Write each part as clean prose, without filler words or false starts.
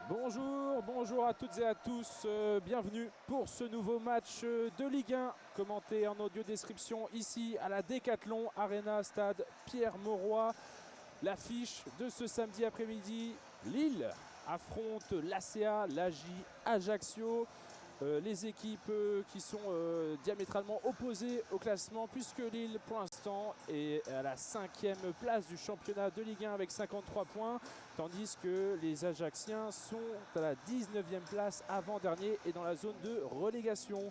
Bonjour à toutes et à tous, bienvenue pour ce nouveau match de Ligue 1 commenté en audio description ici à la Décathlon Arena Stade Pierre-Mauroy. L'affiche de ce samedi après-midi, Lille affronte l'ACA, l'AJ Ajaccio. Les équipes qui sont diamétralement opposées au classement puisque Lille pour l'instant est à la 5e place du championnat de Ligue 1 avec 53 points tandis que les Ajacciens sont à la 19e place avant-dernier et dans la zone de relégation.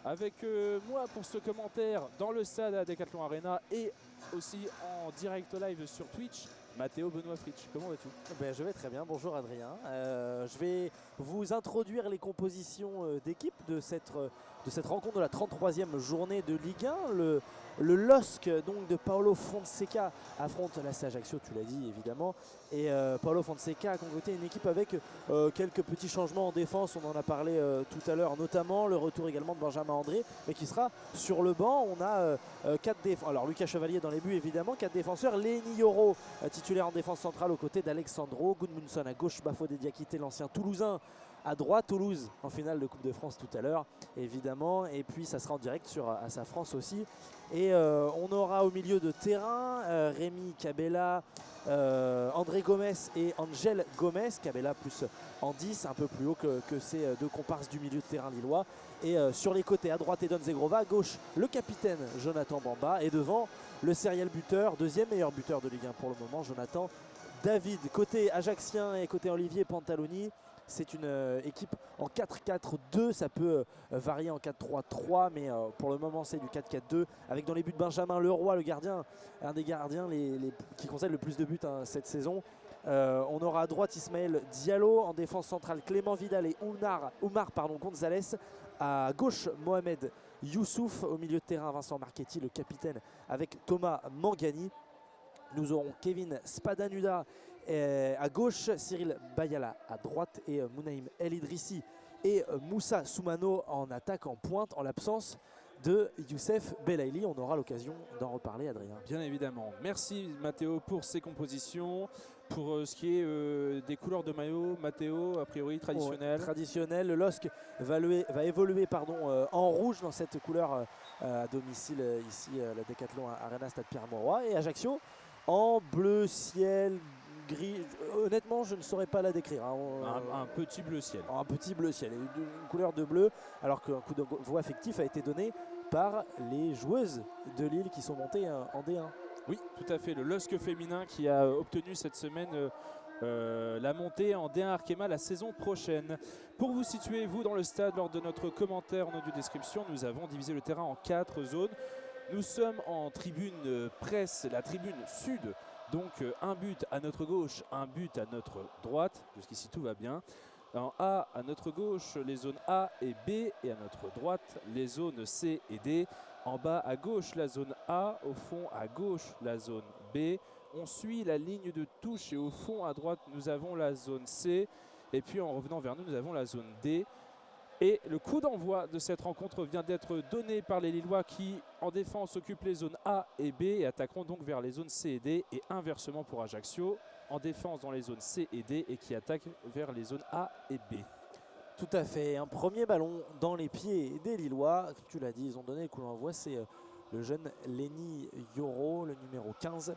Avec moi pour ce commentaire dans le stade à Decathlon Arena et aussi en direct live sur Twitch, Matteo Benoît Fritsch. Comment vas-tu? Je vais très bien, bonjour Adrien. Je vais vous introduire les compositions d'équipe de cette rencontre de la 33e journée de Ligue 1. Le LOSC donc, de Paulo Fonseca affronte l'AC Ajaccio, tu l'as dit évidemment. Et Paulo Fonseca a concocté une équipe avec quelques petits changements en défense, on en a parlé tout à l'heure, notamment le retour également de Benjamin André, mais qui sera sur le banc. On a 4 défenseurs, alors Lucas Chevalier dans les buts évidemment, 4 défenseurs, Lenny Yoro titulaire en défense centrale aux côtés d'Alexandro, Gudmundsson à gauche, Bafodé Diakité l'ancien Toulousain à droite, Toulouse en finale de Coupe de France tout à l'heure évidemment, et puis ça sera en direct sur Assa France aussi. Et on aura au milieu de terrain Rémi Cabella, André Gomez et Angel Gomez, Cabella plus en 10, un peu plus haut que ces deux comparses du milieu de terrain lillois. Et sur les côtés, à droite Edon Zegrova, à gauche le capitaine Jonathan Bamba, et devant le serial buteur, deuxième meilleur buteur de Ligue 1 pour le moment, Jonathan David. Côté ajaxien et côté Olivier Pantaloni, c'est une équipe en 4-4-2, ça peut varier en 4-3-3, mais pour le moment c'est du 4-4-2, avec dans les buts Benjamin Leroy, le gardien, un des gardiens qui concède le plus de buts cette saison. On aura à droite Ismaël Diallo, en défense centrale Clément Vidal et Oumar Gonzalez, à gauche Mohamed Youssouf, au milieu de terrain Vincent Marchetti, le capitaine, avec Thomas Mangani. Nous aurons Kevin Spadanuda à gauche, Cyril Bayala à droite et Mounaïm El Idrissi et Moussa Soumano en attaque en pointe en l'absence de Youssef Belaïli. On aura l'occasion d'en reparler, Adrien. Bien évidemment. Merci Matteo pour ces compositions. Pour ce qui est des couleurs de maillot, Matteo, a priori traditionnel. Traditionnel. Le LOSC va évoluer en rouge dans cette couleur à domicile ici, la Décathlon Arena Stade Pierre-Mauroy. Et Ajaccio en bleu ciel, gris. Honnêtement, je ne saurais pas la décrire. Hein. Un petit bleu ciel. Un petit bleu ciel, une couleur de bleu, alors qu'un coup de voix affectif a été donné par les joueuses de Lille qui sont montées en D1. Oui, tout à fait. Le LOSC féminin qui a obtenu cette semaine la montée en D1 Arkema la saison prochaine. Pour vous situer, vous, dans le stade, lors de notre commentaire en audio description, nous avons divisé le terrain en 4 zones. Nous sommes en tribune presse, la tribune sud. Donc un but à notre gauche, un but à notre droite. Jusqu'ici tout va bien. En A à notre gauche, les zones A et B, et à notre droite, les zones C et D. En bas à gauche, la zone A, au fond à gauche, la zone B. On suit la ligne de touche et au fond à droite, nous avons la zone C. Et puis en revenant vers nous, nous avons la zone D. Et le coup d'envoi de cette rencontre vient d'être donné par les Lillois qui, en défense, occupent les zones A et B et attaqueront donc vers les zones C et D. Et inversement pour Ajaccio, en défense dans les zones C et D et qui attaque vers les zones A et B. Tout à fait. Un premier ballon dans les pieds des Lillois. Tu l'as dit, ils ont donné le coup d'envoi. C'est le jeune Lenny Yoro, le numéro 15,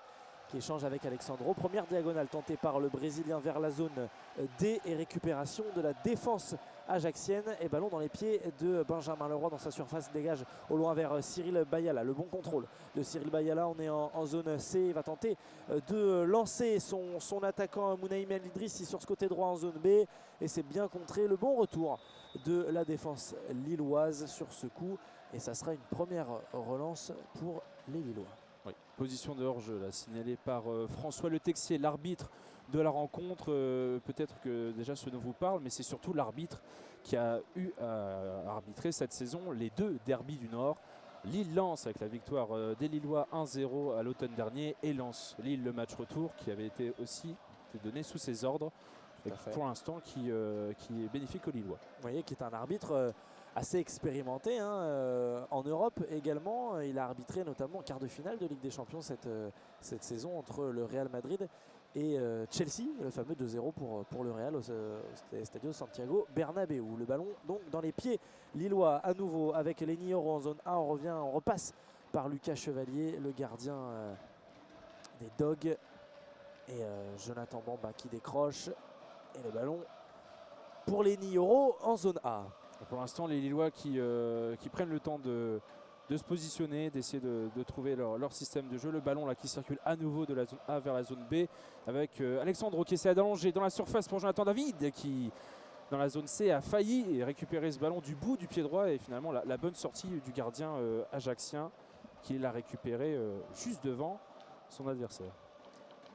qui échange avec Alexandro. Première diagonale tentée par le Brésilien vers la zone D et récupération de la défense ajaxienne. Et ballon dans les pieds de Benjamin Leroy dans sa surface, dégage au loin vers Cyril Bayala. Le bon contrôle de Cyril Bayala, on est en zone C. Il va tenter de lancer son attaquant Mounaïm El Idrissi sur ce côté droit en zone B. Et c'est bien contré. Le bon retour de la défense lilloise sur ce coup. Et ça sera une première relance pour les Lillois. Oui, position de hors-jeu signalée par François Le Texier, l'arbitre de la rencontre. Peut-être que déjà ce dont vous parle, mais c'est surtout l'arbitre qui a eu à arbitrer cette saison les 2 derbys du Nord. Lille-Lens avec la victoire des Lillois 1-0 à l'automne dernier, et Lens-Lille, le match retour qui avait été aussi donné sous ses ordres, pour l'instant qui est bénéfique aux Lillois. Vous voyez, qui est un arbitre assez expérimenté en Europe également. Il a arbitré notamment en quart de finale de Ligue des Champions cette saison entre le Real Madrid et Chelsea, le fameux 2-0 pour le Real au Stadio Santiago Bernabéu. Le ballon donc dans les pieds lillois à nouveau avec Lenny Yoro en zone A. On repasse par Lucas Chevalier, le gardien des Dogs, et Jonathan Bamba qui décroche, et le ballon pour Lenny Yoro en zone A. Pour l'instant, les Lillois qui prennent le temps de se positionner, d'essayer de trouver leur système de jeu. Le ballon là qui circule à nouveau de la zone A vers la zone B avec Alexandro qui essaie d'allonger dans la surface pour Jonathan David qui, dans la zone C, a failli récupérer ce ballon du bout du pied droit, et finalement la bonne sortie du gardien ajaxien qui l'a récupéré juste devant son adversaire.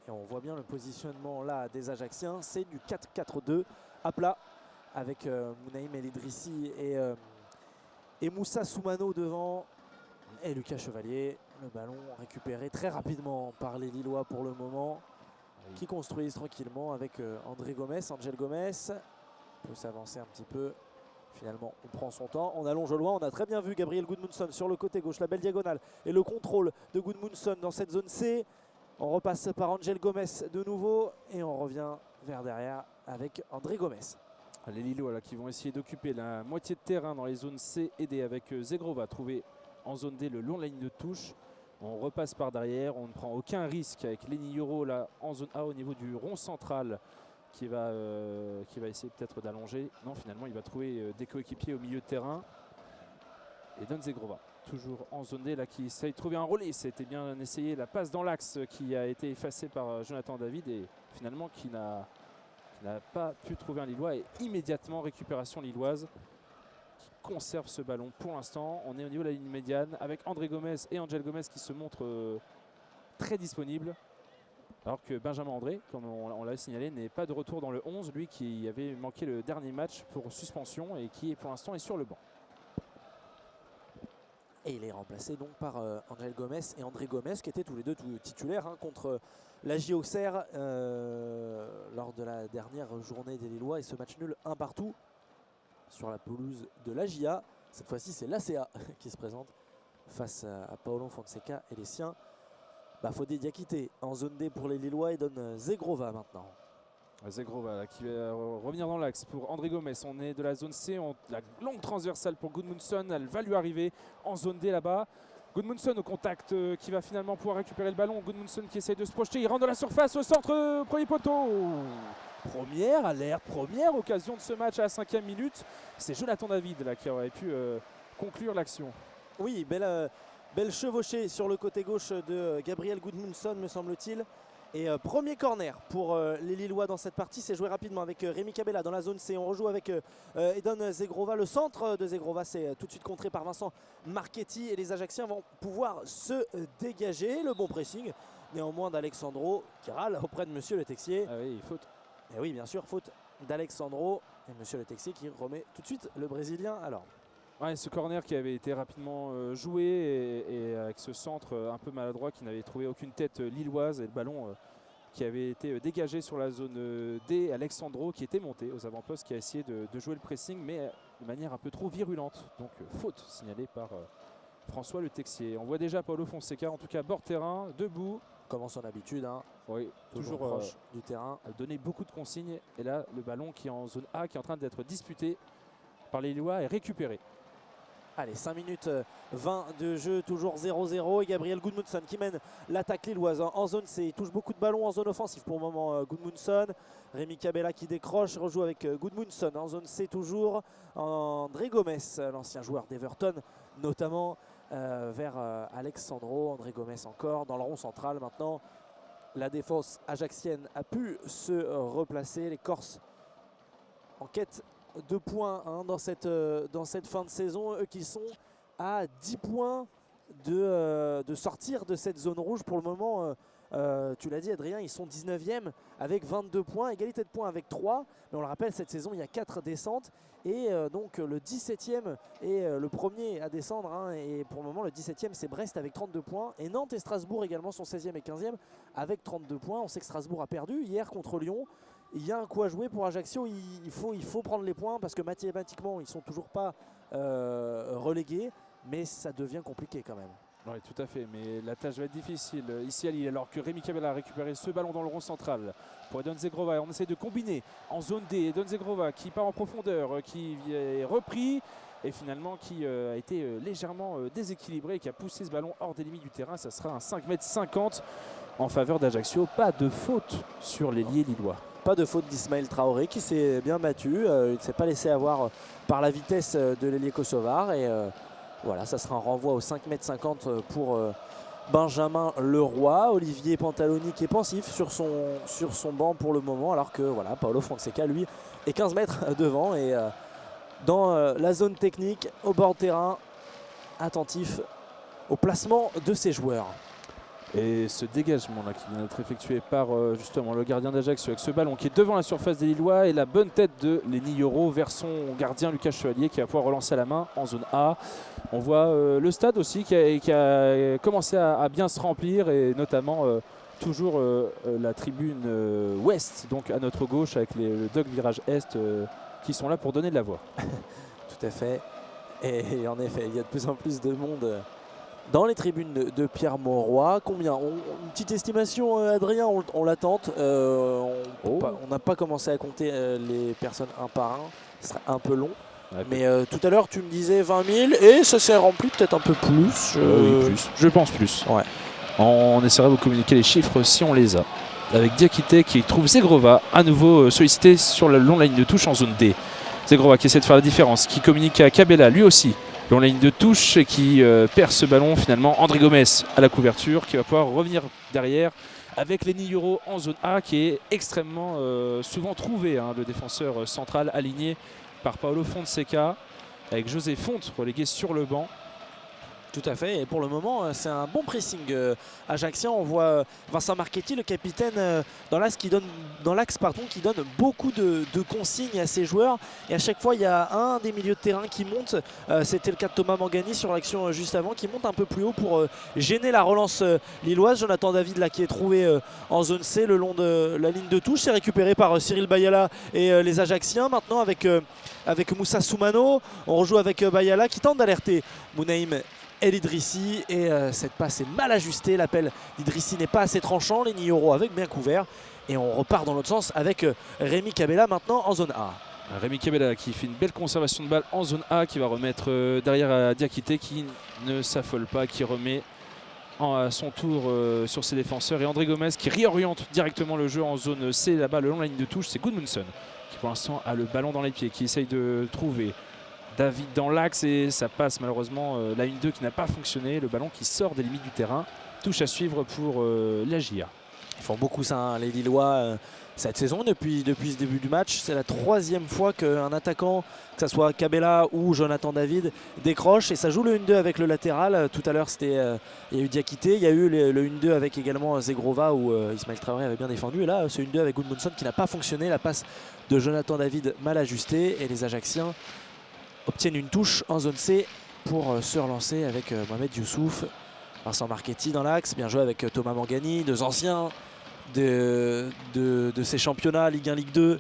Et on voit bien le positionnement là des Ajaxiens, c'est du 4-4-2 à plat avec Mounaïm El Idrissi et Moussa Soumano devant, et Lucas Chevalier. Le ballon récupéré très rapidement par les Lillois pour le moment, qui construisent tranquillement avec Angel Gomez peut s'avancer un petit peu. Finalement, on prend son temps, on allonge loin. On a très bien vu Gabriel Gudmundsson sur le côté gauche, la belle diagonale et le contrôle de Gudmundsson dans cette zone C. On repasse par Angel Gomez de nouveau et on revient vers derrière avec André Gomez. Les Lillois là, qui vont essayer d'occuper la moitié de terrain dans les zones C et D avec Zegrova trouvé en zone D le long de la ligne de touche. On repasse par derrière, on ne prend aucun risque avec Lenny Yoro là en zone A au niveau du rond central qui va essayer peut-être d'allonger. Non, finalement il va trouver des coéquipiers au milieu de terrain et donne Zegrova. Toujours en zone D là, qui essaye de trouver un relais. C'était bien essayé, la passe dans l'axe qui a été effacée par Jonathan David et finalement qui n'a pas pu trouver un Lillois, et immédiatement récupération lilloise qui conserve ce ballon pour l'instant. On est au niveau de la ligne médiane avec André Gomez et Angel Gomez qui se montrent très disponibles, alors que Benjamin André, comme on l'a signalé, n'est pas de retour dans le 11, lui qui avait manqué le dernier match pour suspension et qui pour l'instant est sur le banc. Et il est remplacé donc par Angel Gomez et André Gomez qui étaient tous les deux titulaires contre la JO Auxerre lors de la dernière journée des Lillois, et ce match nul 1-1 sur la pelouse de la JA. Cette fois-ci c'est l'ACA qui se présente face à Paolo Fonseca et les siens. Fodé Diakité en zone D pour les Lillois et donne Zegrova maintenant. Zegrova là, qui va revenir dans l'axe pour André Gomez. On est de la zone C, la longue transversale pour Gudmundsson, elle va lui arriver en zone D là-bas. Gudmundsson au contact qui va finalement pouvoir récupérer le ballon. Gudmundsson qui essaie de se projeter, il rentre dans la surface, au centre, premier poteau. Première alerte, première occasion de ce match à la 5e minute. C'est Jonathan David là, qui aurait pu conclure l'action. Oui, belle chevauchée sur le côté gauche de Gabriel Gudmundsson me semble-t-il. Et premier corner pour les Lillois dans cette partie. C'est joué rapidement avec Rémi Cabella dans la zone C. On rejoue avec Edon Zegrova. Le centre de Zegrova, c'est tout de suite contré par Vincent Marchetti. Et les Ajaxiens vont pouvoir se dégager. Le bon pressing néanmoins d'Alexandro qui râle auprès de Monsieur Le Texier. Ah oui, faute. Et oui, bien sûr, faute d'Alexandro. Et Monsieur Le Texier qui remet tout de suite le Brésilien à l'ordre. Ouais, ce corner qui avait été rapidement joué et avec ce centre un peu maladroit qui n'avait trouvé aucune tête lilloise, et le ballon qui avait été dégagé sur la zone D. Alexandro qui était monté aux avant-postes, qui a essayé de jouer le pressing mais de manière un peu trop virulente. Donc faute signalée par François Le Texier. On voit déjà Paolo Fonseca en tout cas bord terrain, debout. Comme en son habitude, oui, toujours proche du terrain. A donné beaucoup de consignes, et là le ballon qui est en zone A, qui est en train d'être disputé par les Lillois, est récupéré. Allez, 5 minutes 20 de jeu, toujours 0-0. Et Gabriel Gudmundsson qui mène l'attaque lilloise en zone C. Il touche beaucoup de ballons en zone offensive pour le moment, Gudmundsson. Rémi Cabella qui décroche, rejoue avec Gudmundsson en zone C toujours. André Gomez, l'ancien joueur d'Everton, notamment vers Alexandro. André Gomez encore dans le rond central maintenant. La défense ajaxienne a pu se replacer. Les Corses en quête 2 points dans cette fin de saison, eux qui sont à 10 points de sortir de cette zone rouge pour le moment. Tu l'as dit Adrien, ils sont 19e avec 22 points, égalité de points avec 3, mais on le rappelle, cette saison il y a 4 descentes, et donc le 17e est le premier à descendre, et pour le moment le 17e c'est Brest avec 32 points, et Nantes et Strasbourg également sont 16e et 15e avec 32 points. On sait que Strasbourg a perdu hier contre Lyon. Il y a un coup à jouer pour Ajaccio, il faut prendre les points parce que mathématiquement ils ne sont toujours pas relégués, mais ça devient compliqué quand même. Oui, tout à fait, mais la tâche va être difficile ici à Lille, alors que Rémi Cabella a récupéré ce ballon dans le rond central pour Edon Zegrova. On essaie de combiner en zone D. Edon Zegrova qui part en profondeur, qui est repris et finalement qui a été légèrement déséquilibré et qui a poussé ce ballon hors des limites du terrain. Ça sera un 5,50 m en faveur d'Ajaccio. Pas de faute sur l'ailier lillois. Pas de faute d'Ismaël Traoré qui s'est bien battu. Il ne s'est pas laissé avoir par la vitesse de l'ailier kosovar. Et voilà, ça sera un renvoi au 5,50 m pour Benjamin Leroy. Olivier Pantaloni qui est pensif sur son banc pour le moment, alors que voilà, Paolo Fonseca, lui, est 15 mètres devant. Et dans la zone technique, au bord de terrain, attentif au placement de ses joueurs. Et ce dégagement là qui vient d'être effectué par justement le gardien d'Ajaccio avec ce ballon qui est devant la surface des Lillois et la bonne tête de Lenny Yoro vers son gardien Lucas Chevalier qui va pouvoir relancer à la main en zone A. On voit le stade aussi qui a commencé à bien se remplir et notamment toujours la tribune ouest, donc à notre gauche avec le Dog Virage Est qui sont là pour donner de la voix. Tout à fait. Et en effet, il y a de plus en plus de monde dans les tribunes de Pierre Mauroy. Combien une petite estimation, Adrien, on la tente. On n'a pas commencé à compter les personnes un par un. Ce serait un peu long. Ouais, mais tout à l'heure, tu me disais 20 000 et ça s'est rempli peut-être un peu plus. Oui, plus. Je pense plus. Ouais. On essaiera de vous communiquer les chiffres si on les a. Avec Diakité qui trouve Zegrova à nouveau sollicité sur la longue ligne de touche en zone D. Zegrova qui essaie de faire la différence, qui communique à Cabella lui aussi. Long ligne de touche et qui perd ce ballon finalement. André Gomes à la couverture qui va pouvoir revenir derrière avec Lenny Yoro en zone A qui est extrêmement souvent trouvé, hein, le défenseur central aligné par Paolo Fonseca avec José Fonte relégué sur le banc. Tout à fait, et pour le moment c'est un bon pressing ajaxien. On voit Vincent Marchetti, le capitaine, dans l'axe qui donne beaucoup de consignes à ses joueurs, et à chaque fois il y a un des milieux de terrain qui monte. C'était le cas de Thomas Mangani sur l'action juste avant, qui monte un peu plus haut pour gêner la relance lilloise. Jonathan David là qui est trouvé en zone C le long de la ligne de touche, c'est récupéré par Cyril Bayala et les Ajacciens. Maintenant avec Moussa Soumano, on rejoue avec Bayala qui tente d'alerter Mounaïm El Idrissi, et cette passe est mal ajustée. L'appel d'Idrissi n'est pas assez tranchant. Lenny Yoro avec bien couvert, et on repart dans l'autre sens avec Rémi Cabella maintenant en zone A. Rémi Cabella qui fait une belle conservation de balle en zone A, qui va remettre derrière à Diakité qui ne s'affole pas, qui remet à son tour sur ses défenseurs, et André Gomes qui réoriente directement le jeu en zone C là-bas le long de la ligne de touche. C'est Gudmundsson qui pour l'instant a le ballon dans les pieds, qui essaye de trouver David dans l'axe, et ça passe malheureusement la 1-2 qui n'a pas fonctionné. Le ballon qui sort des limites du terrain. Touche à suivre pour la GIA. Ils font beaucoup ça, hein, les Lillois, cette saison depuis ce début du match. C'est la 3e fois qu'un attaquant, que ce soit Cabella ou Jonathan David, décroche, et ça joue le 1-2 avec le latéral. Tout à l'heure il y a eu Diakité, il y a eu le 1-2 avec également Zegrova où Ismaël Traoré avait bien défendu, et là ce 1-2 avec Gudmundsson qui n'a pas fonctionné. La passe de Jonathan David mal ajustée, et les Ajacciens obtiennent une touche en zone C pour se relancer avec Mohamed Youssouf. Vincent Marchetti dans l'axe, bien joué avec Thomas Mangani, deux anciens de ces championnats, Ligue 1, Ligue 2,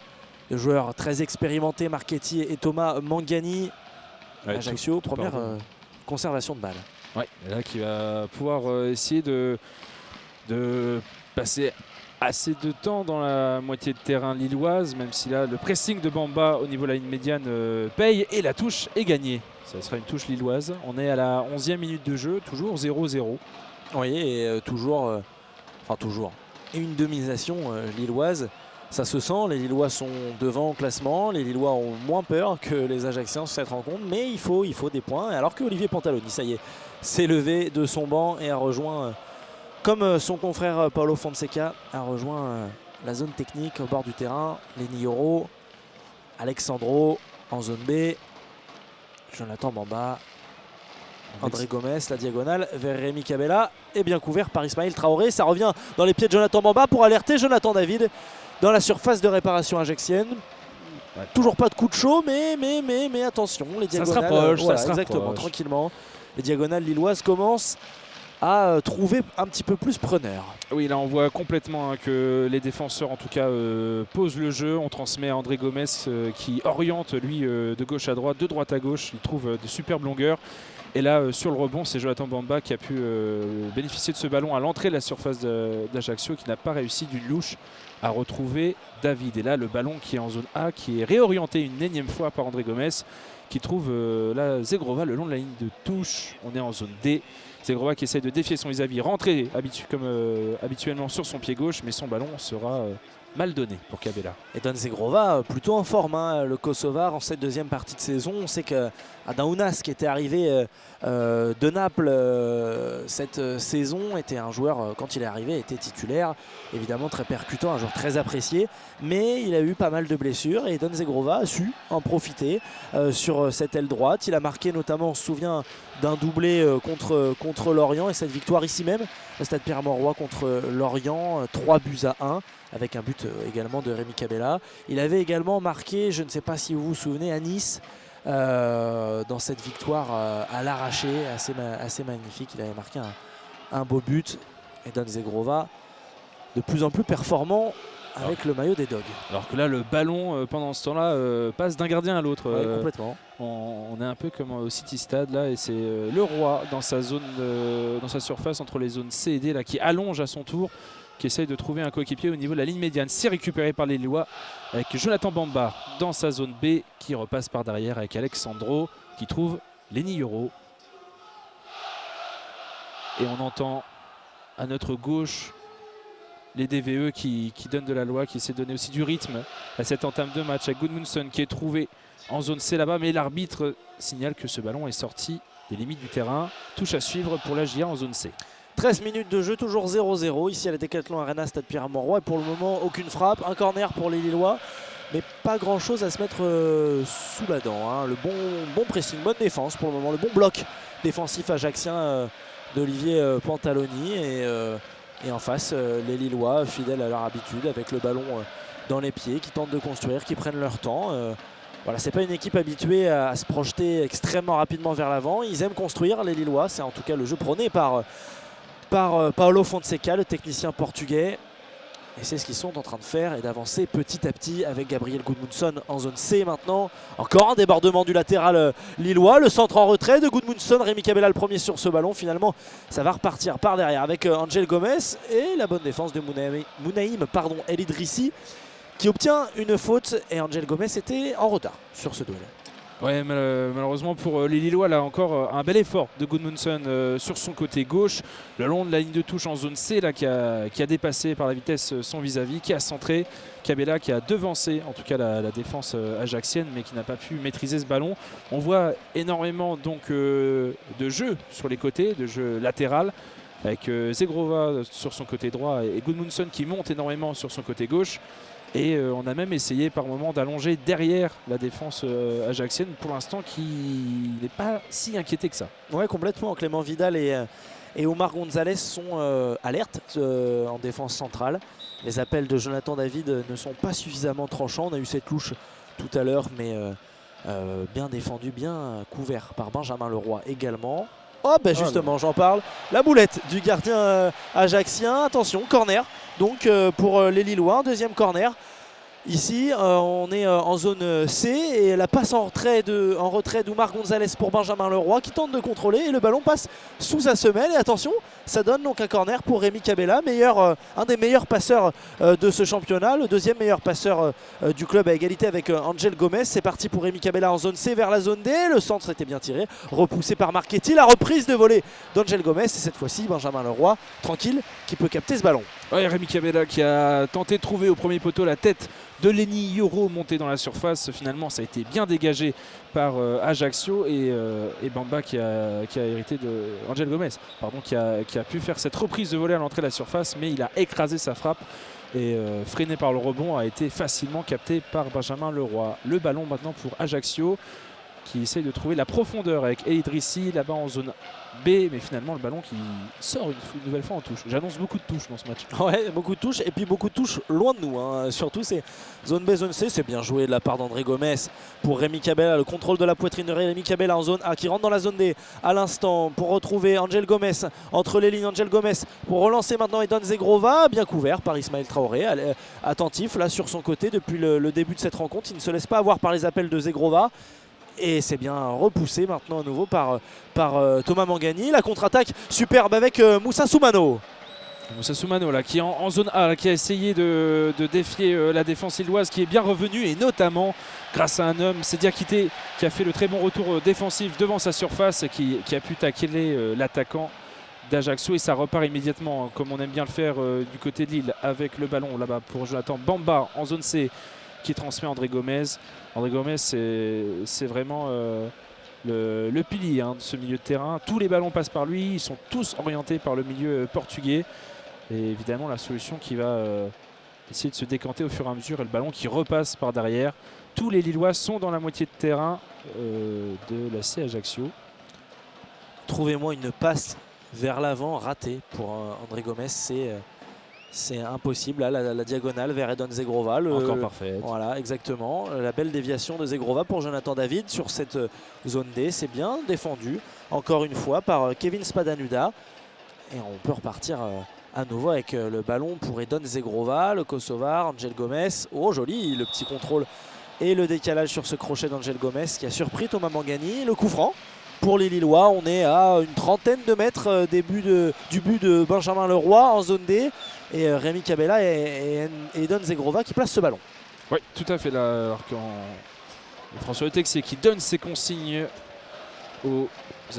deux joueurs très expérimentés, Marchetti et Thomas Mangani. Ouais, Ajaccio, première conservation de balle. Ouais, et là qui va pouvoir essayer de passer assez de temps dans la moitié de terrain lilloise, même si là le pressing de Bamba au niveau de la ligne médiane paye, et la touche est gagnée. Ça sera une touche lilloise. On est à la 11e minute de jeu, toujours 0-0. Oui, et toujours une domination lilloise. Ça se sent, les Lillois sont devant au classement, les Lillois ont moins peur que les Ajacciens sur cette rencontre, mais il faut des points. Alors que Olivier Pantaloni, ça y est, s'est levé de son banc et a rejoint, comme son confrère Paolo Fonseca, a rejoint la zone technique au bord du terrain. Lenny Yoro, Alexandro en zone B, Jonathan Bamba, André Gomes, la diagonale vers Rémi Cabella, est bien couvert par Ismaël Traoré. Ça revient dans les pieds de Jonathan Bamba pour alerter Jonathan David dans la surface de réparation ajaxienne. Ouais. Toujours pas de coup de chaud, mais attention, les diagonales. Ça se rapproche, voilà, exactement, tranquillement. Les diagonales lilloises commencent à trouver un petit peu plus preneur. Oui, là on voit complètement que les défenseurs en tout cas posent le jeu. On transmet à André Gomes qui oriente lui de gauche à droite, de droite à gauche. Il trouve de superbes longueurs. Et là sur le rebond, c'est Jonathan Bamba qui a pu bénéficier de ce ballon à l'entrée de la surface d'Ajaccio, qui n'a pas réussi d'une louche à retrouver David. Et là le ballon qui est en zone A, qui est réorienté une énième fois par André Gomes, qui trouve là Zegrova le long de la ligne de touche. On est en zone D. Zegrova qui essaie de défier son vis-à-vis, rentrer comme habituellement sur son pied gauche, mais son ballon sera mal donné pour Cabella. Et Don Zegrova plutôt en forme, hein, le Kosovar en cette deuxième partie de saison. On sait qu'Adaunas, qui était arrivé de Naples cette saison, était un joueur, quand il est arrivé, était titulaire, évidemment très percutant, un joueur très apprécié, mais il a eu pas mal de blessures et Don Zegrova a su en profiter sur cette aile droite. Il a marqué notamment, on se souvient, d'un doublé contre Lorient, et cette victoire ici même, au Stade Pierre-Mauroy contre Lorient, 3-1, avec un but également de Rémi Cabella. Il avait également marqué, je ne sais pas si vous vous souvenez, à Nice, dans cette victoire à l'arraché, assez magnifique. Il avait marqué un beau but. Et Don Zegrova, de plus en plus performant avec le maillot des Dogs. Alors que là, le ballon, pendant ce temps-là, passe d'un gardien à l'autre. Ouais, complètement. On est un peu comme au City Stade là, et c'est le Roi dans sa zone, dans sa surface entre les zones C et D là, qui allonge à son tour, qui essaye de trouver un coéquipier au niveau de la ligne médiane. C'est récupéré par les Lillois avec Jonathan Bamba dans sa zone B, qui repasse par derrière avec Alexandro qui trouve Lenny Yoro. Et on entend à notre gauche les DVE qui donnent de la loi, qui essaient de donner aussi du rythme à cette entame de match, avec Gudmundsson qui est trouvé en zone C là-bas, mais l'arbitre signale que ce ballon est sorti des limites du terrain. Touche à suivre pour la GIA en zone C. 13 minutes de jeu, toujours 0-0 ici à la Decathlon Arena, Stade Pierre-Mauroy. Et pour le moment, aucune frappe, un corner pour les Lillois, mais pas grand chose à se mettre sous la dent, hein. Le bon pressing, bonne défense pour le moment, le bon bloc défensif ajaxien d'Olivier Pantaloni. Et en face, les Lillois, fidèles à leur habitude, avec le ballon dans les pieds, qui tentent de construire, qui prennent leur temps. Voilà, c'est pas une équipe habituée à se projeter extrêmement rapidement vers l'avant. Ils aiment construire, les Lillois. C'est en tout cas le jeu prôné par Paulo Fonseca, le technicien portugais. Et c'est ce qu'ils sont en train de faire, et d'avancer petit à petit avec Gabriel Gudmundsson en zone C maintenant. Encore un débordement du latéral lillois, le centre en retrait de Gudmundsson, Rémi Cabella le premier sur ce ballon. Finalement ça va repartir par derrière avec Angel Gomes, et la bonne défense de Mounaïm El Idrissi, qui obtient une faute, et Angel Gomes était en retard sur ce duel. Ouais, malheureusement pour les Lillois, là encore un bel effort de Gudmundsson sur son côté gauche, le long de la ligne de touche en zone C là, qui a dépassé par la vitesse son vis-à-vis, qui a centré. Cabella qui a devancé en tout cas la défense ajaxienne, mais qui n'a pas pu maîtriser ce ballon. On voit énormément donc de jeu sur les côtés, de jeu latéral, avec Zegrova sur son côté droit et Gudmundsson qui monte énormément sur son côté gauche. Et on a même essayé par moment d'allonger derrière la défense ajaxienne, pour l'instant qui n'est pas si inquiété que ça. Ouais, complètement. Clément Vidal et Omar Gonzalez sont alertes en défense centrale. Les appels de Jonathan David ne sont pas suffisamment tranchants. On a eu cette louche tout à l'heure, mais bien défendu, bien couvert par Benjamin Leroy également. Oh ben justement, j'en parle. La boulette du gardien ajaxien. Attention, corner. Donc pour les Lillois, deuxième corner. Ici, on est en zone C, et la passe en retrait d'Oumar Gonzalez pour Benjamin Leroy, qui tente de contrôler, et le ballon passe sous sa semelle. Et attention, ça donne donc un corner pour Rémi Cabella, un des meilleurs passeurs de ce championnat, le deuxième meilleur passeur du club à égalité avec Angel Gomes. C'est parti pour Rémi Cabella en zone C vers la zone D. Le centre était bien tiré, repoussé par Marchetti. La reprise de volée d'Angel Gomes, et cette fois-ci Benjamin Leroy, tranquille, qui peut capter ce ballon. Ouais, Rémi Cabella qui a tenté de trouver au premier poteau la tête de Lenny Yoro montée dans la surface. Finalement ça a été bien dégagé par Ajaccio, et Bamba qui a hérité de Angel Gomes, pardon, qui a pu faire cette reprise de volée à l'entrée de la surface, mais il a écrasé sa frappe, et freiné par le rebond, a été facilement capté par Benjamin Leroy. Le ballon maintenant pour Ajaccio qui essaye de trouver la profondeur avec El Idrissi là-bas en zone B, mais finalement le ballon qui sort une nouvelle fois en touche. J'annonce beaucoup de touches dans ce match. Ouais, beaucoup de touches, et puis beaucoup de touches loin de nous, hein. Surtout c'est zone B, zone C, c'est bien joué de la part d'André Gomes pour Rémi Cabella, le contrôle de la poitrine de Rémi Cabella en zone A qui rentre dans la zone D à l'instant pour retrouver Angel Gomes entre les lignes. Angel Gomes pour relancer maintenant Edon Zegrova, bien couvert par Ismaël Traoré, attentif là sur son côté depuis le début de cette rencontre. Il ne se laisse pas avoir par les appels de Zegrova. Et c'est bien repoussé maintenant à nouveau par Thomas Mangani. La contre-attaque superbe avec Moussa Soumano. Moussa Soumano là, qui est en zone A, là, qui a essayé de défier la défense illoise, qui est bien revenue, et notamment grâce à un homme, c'est Diakité, qui a fait le très bon retour défensif devant sa surface, qui a pu tacler l'attaquant d'Ajaccio, et ça repart immédiatement, hein, comme on aime bien le faire du côté de Lille, avec le ballon là-bas pour Jonathan Bamba en zone C, qui transmet André Gomes. André Gomes, c'est vraiment le pilier, hein, de ce milieu de terrain. Tous les ballons passent par lui, ils sont tous orientés par le milieu portugais. Et évidemment, la solution qui va essayer de se décanter au fur et à mesure, et le ballon qui repasse par derrière. Tous les Lillois sont dans la moitié de terrain de la C Ajaccio. Trouvez-moi une passe vers l'avant ratée pour André Gomes, c'est impossible. Là, la diagonale vers Edon Zegrova. Encore parfait. Voilà, exactement. La belle déviation de Zegrova pour Jonathan David sur cette zone D. C'est bien défendu, encore une fois, par Kevin Spadanuda. Et on peut repartir à nouveau avec le ballon pour Edon Zegrova, le Kosovar, Angel Gomes. Oh, joli, le petit contrôle et le décalage sur ce crochet d'Angel Gomes qui a surpris Thomas Mangani. Le coup franc pour les Lillois. On est à une trentaine de mètres du but de Benjamin Leroy en zone D. Et Rémi Cabella et Edon Zegrova qui placent ce ballon. Oui, tout à fait. Là, alors François Le Texier qui donne ses consignes aux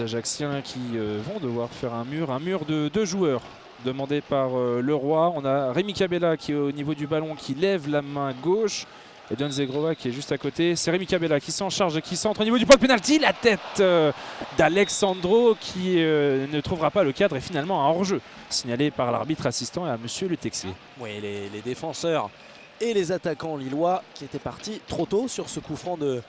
Ajacciens qui vont devoir faire un mur de 2 joueurs demandé par Leroy. On a Rémi Cabella qui est au niveau du ballon, qui lève la main gauche. Edon Zegrova qui est juste à côté. C'est Rémi Cabella qui s'en charge et qui centre au niveau du point de pénalty. La tête d'Alexandro qui ne trouvera pas le cadre, et finalement un hors-jeu signalé par l'arbitre assistant et à monsieur Le Texier. Oui, les défenseurs et les attaquants lillois qui étaient partis trop tôt sur ce coup franc de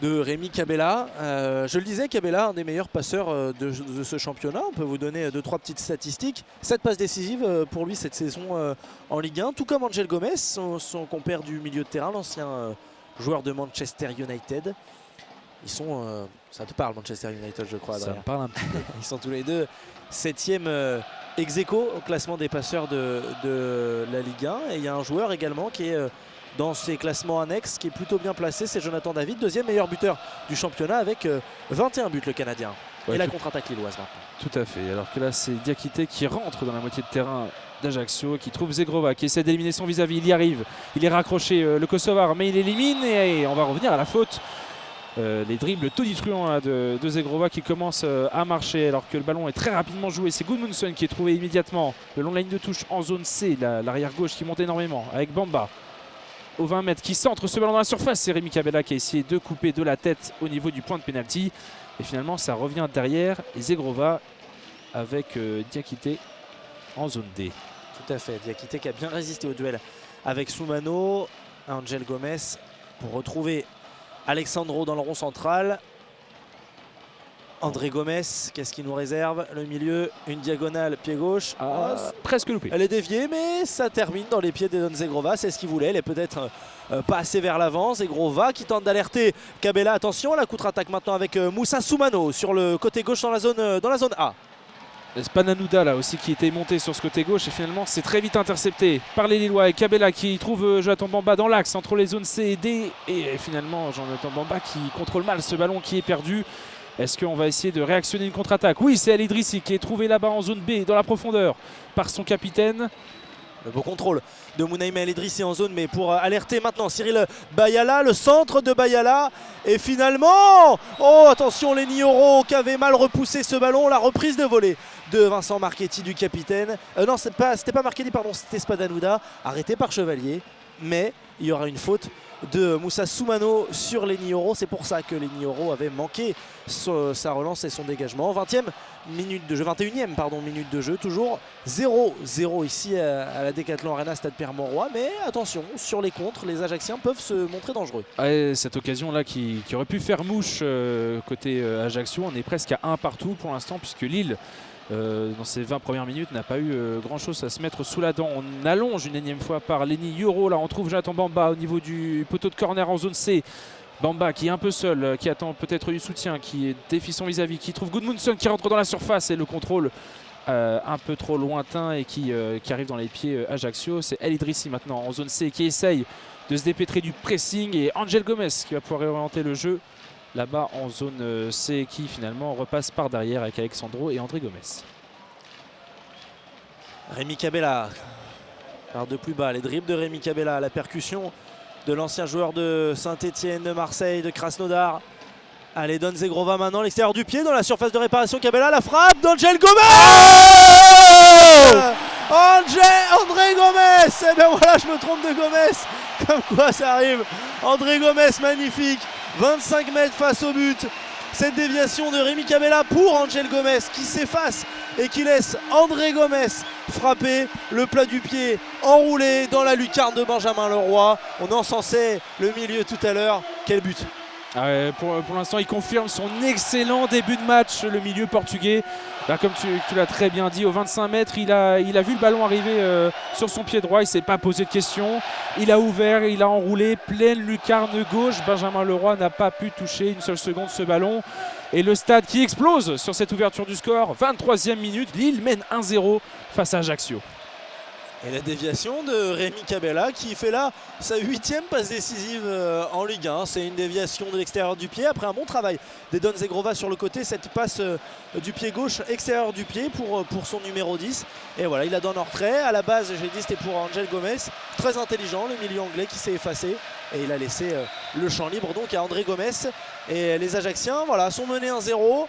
Rémi Cabella. Je le disais, Cabella, un des meilleurs passeurs de ce championnat. On peut vous donner 2-3 petites statistiques. 7 passes décisives pour lui cette saison en Ligue 1, tout comme Angel Gomes, son compère du milieu de terrain, l'ancien joueur de Manchester United. Ils sont, ça te parle Manchester United, je crois, Adrien. Ça me parle un petit peu. Ils sont tous les deux 7e ex-aequo au classement des passeurs de la Ligue 1. Et il y a un joueur également qui est dans ces classements annexes, qui est plutôt bien placé, c'est Jonathan David, 2e meilleur buteur du championnat avec 21 buts, le Canadien. Ouais, et la contre-attaque lilloise maintenant. Tout à fait. Alors que là, c'est Diakité qui rentre dans la moitié de terrain d'Ajaccio, qui trouve Zegrova, qui essaie d'éliminer son vis-à-vis. Il y arrive. Il est raccroché, le Kosovar, mais il élimine, et on va revenir à la faute. Les dribbles tonitruants de Zegrova qui commence à marcher alors que le ballon est très rapidement joué. C'est Gudmundsson qui est trouvé immédiatement le long de la ligne de touche en zone C, l'arrière gauche qui monte énormément avec Bamba au 20 mètres qui centre ce ballon dans la surface. C'est Rémi Cabella qui a essayé de couper de la tête au niveau du point de pénalty, et finalement ça revient derrière, et Zegrova avec Diakité en zone D. Tout à fait, Diakité qui a bien résisté au duel avec Soumano. Angel Gomes pour retrouver Alexandro dans le rond central. André Gomes, qu'est-ce qu'il nous réserve? Le milieu, une diagonale, pied gauche. Presque loupé. Elle est déviée, mais ça termine dans les pieds d'Edon Zegrova. C'est ce qu'il voulait. Elle est peut-être pas assez vers l'avant. Zegrova qui tente d'alerter Cabella. Attention, la contre-attaque maintenant avec Moussa Soumano sur le côté gauche dans la zone A. Spadanuda là aussi qui était monté sur ce côté gauche, et finalement c'est très vite intercepté par les Lillois, et Cabella qui trouve Jonathan Bamba dans l'axe entre les zones C et D, et finalement Jonathan Bamba qui contrôle mal ce ballon qui est perdu. Est-ce qu'on va essayer de réactionner une contre-attaque? Oui, c'est El Idrissi qui est trouvé là-bas en zone B dans la profondeur par son capitaine. Le beau contrôle de Mounaïma El Idrissi en zone, mais pour alerter maintenant Cyril Bayala, le centre de Bayala. Et finalement, oh attention, Lenny Oro qui avait mal repoussé ce ballon. La reprise de volée de Vincent Marchetti, du capitaine. Non, c'était pas Marchetti, pardon, c'était Spadanuda, arrêté par Chevalier. mais il y aura une faute de Moussa Soumano sur Lenny Yoro. C'est pour ça que Lenny Yoro avait manqué sa relance et son dégagement. 20e minute de jeu, 21e pardon, minute de jeu, toujours 0-0 ici à la Decathlon Arena, Stade Pierre-Mauroy. Mais attention, sur les contres, les Ajacciens peuvent se montrer dangereux. Ouais, cette occasion-là qui aurait pu faire mouche côté Ajaccio, on est presque à 1 partout pour l'instant, puisque Lille, dans ces 20 premières minutes, n'a pas eu grand-chose à se mettre sous la dent. On allonge une énième fois par Lenny Yoro. Là, on trouve Jonathan Bamba au niveau du poteau de corner en zone C. Bamba qui est un peu seul, qui attend peut-être du soutien, qui est déficient vis-à-vis, qui trouve Gudmundsson qui rentre dans la surface et le contrôle un peu trop lointain et qui arrive dans les pieds Ajaccio. C'est El Idrissi maintenant en zone C qui essaye de se dépêtrer du pressing, et Angel Gomez qui va pouvoir réorienter le jeu là-bas en zone C, qui finalement repasse par derrière avec Alexandro et André Gomez. Rémi Cabella, alors de plus bas, les dribbles de Rémi Cabella, la percussion de l'ancien joueur de Saint-Etienne, de Marseille, de Krasnodar. Allez, Don Zegrova maintenant, l'extérieur du pied dans la surface de réparation. Cabella, la frappe d'Angel Gomez. André Gomez. Eh bien voilà, je me trompe de Gomez. Comme quoi ça arrive. André Gomez, magnifique. 25 mètres face au but. Cette déviation de Rémi Cabella pour Angel Gomez qui s'efface et qui laisse André Gomez frapper le plat du pied enroulé dans la lucarne de Benjamin Leroy. On encensait le milieu tout à l'heure. Quel but! Pour l'instant, il confirme son excellent début de match, le milieu portugais. Là, comme tu l'as très bien dit, aux 25 mètres, il a vu le ballon arriver sur son pied droit. Il ne s'est pas posé de questions. Il a ouvert, il a enroulé, pleine lucarne gauche. Benjamin Leroy n'a pas pu toucher une seule seconde ce ballon. Et le stade qui explose sur cette ouverture du score. 23e minute, Lille mène 1-0 face à Ajaccio. Et la déviation de Rémi Cabella qui fait là sa 8e passe décisive en Ligue 1. C'est une déviation de l'extérieur du pied après un bon travail d'Edon Zegrova sur le côté. Cette passe du pied gauche, extérieur du pied pour son numéro 10. Et voilà, il la donne en retrait. À la base, j'ai dit c'était pour Angel Gomez. Très intelligent, le milieu anglais qui s'est effacé. Et il a laissé le champ libre donc à André Gomez. Et les Ajacciens voilà, sont menés 1-0.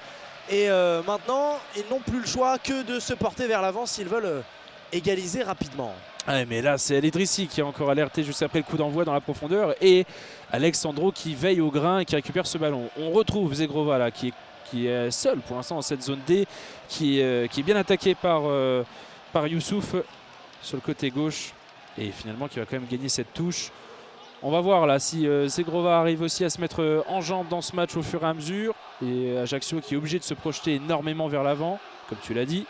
Et maintenant, ils n'ont plus le choix que de se porter vers l'avant s'ils veulent égaliser rapidement. Ouais, mais là c'est El Idrissi qui est encore alerté juste après le coup d'envoi dans la profondeur, et Alexandro qui veille au grain et qui récupère ce ballon. On retrouve Zegrova là qui est seul pour l'instant dans cette zone D, qui est bien attaqué par Youssouf sur le côté gauche, et finalement qui va quand même gagner cette touche. On va voir là si Zegrova arrive aussi à se mettre en jambe dans ce match au fur et à mesure, et Ajaccio qui est obligé de se projeter énormément vers l'avant comme tu l'as dit.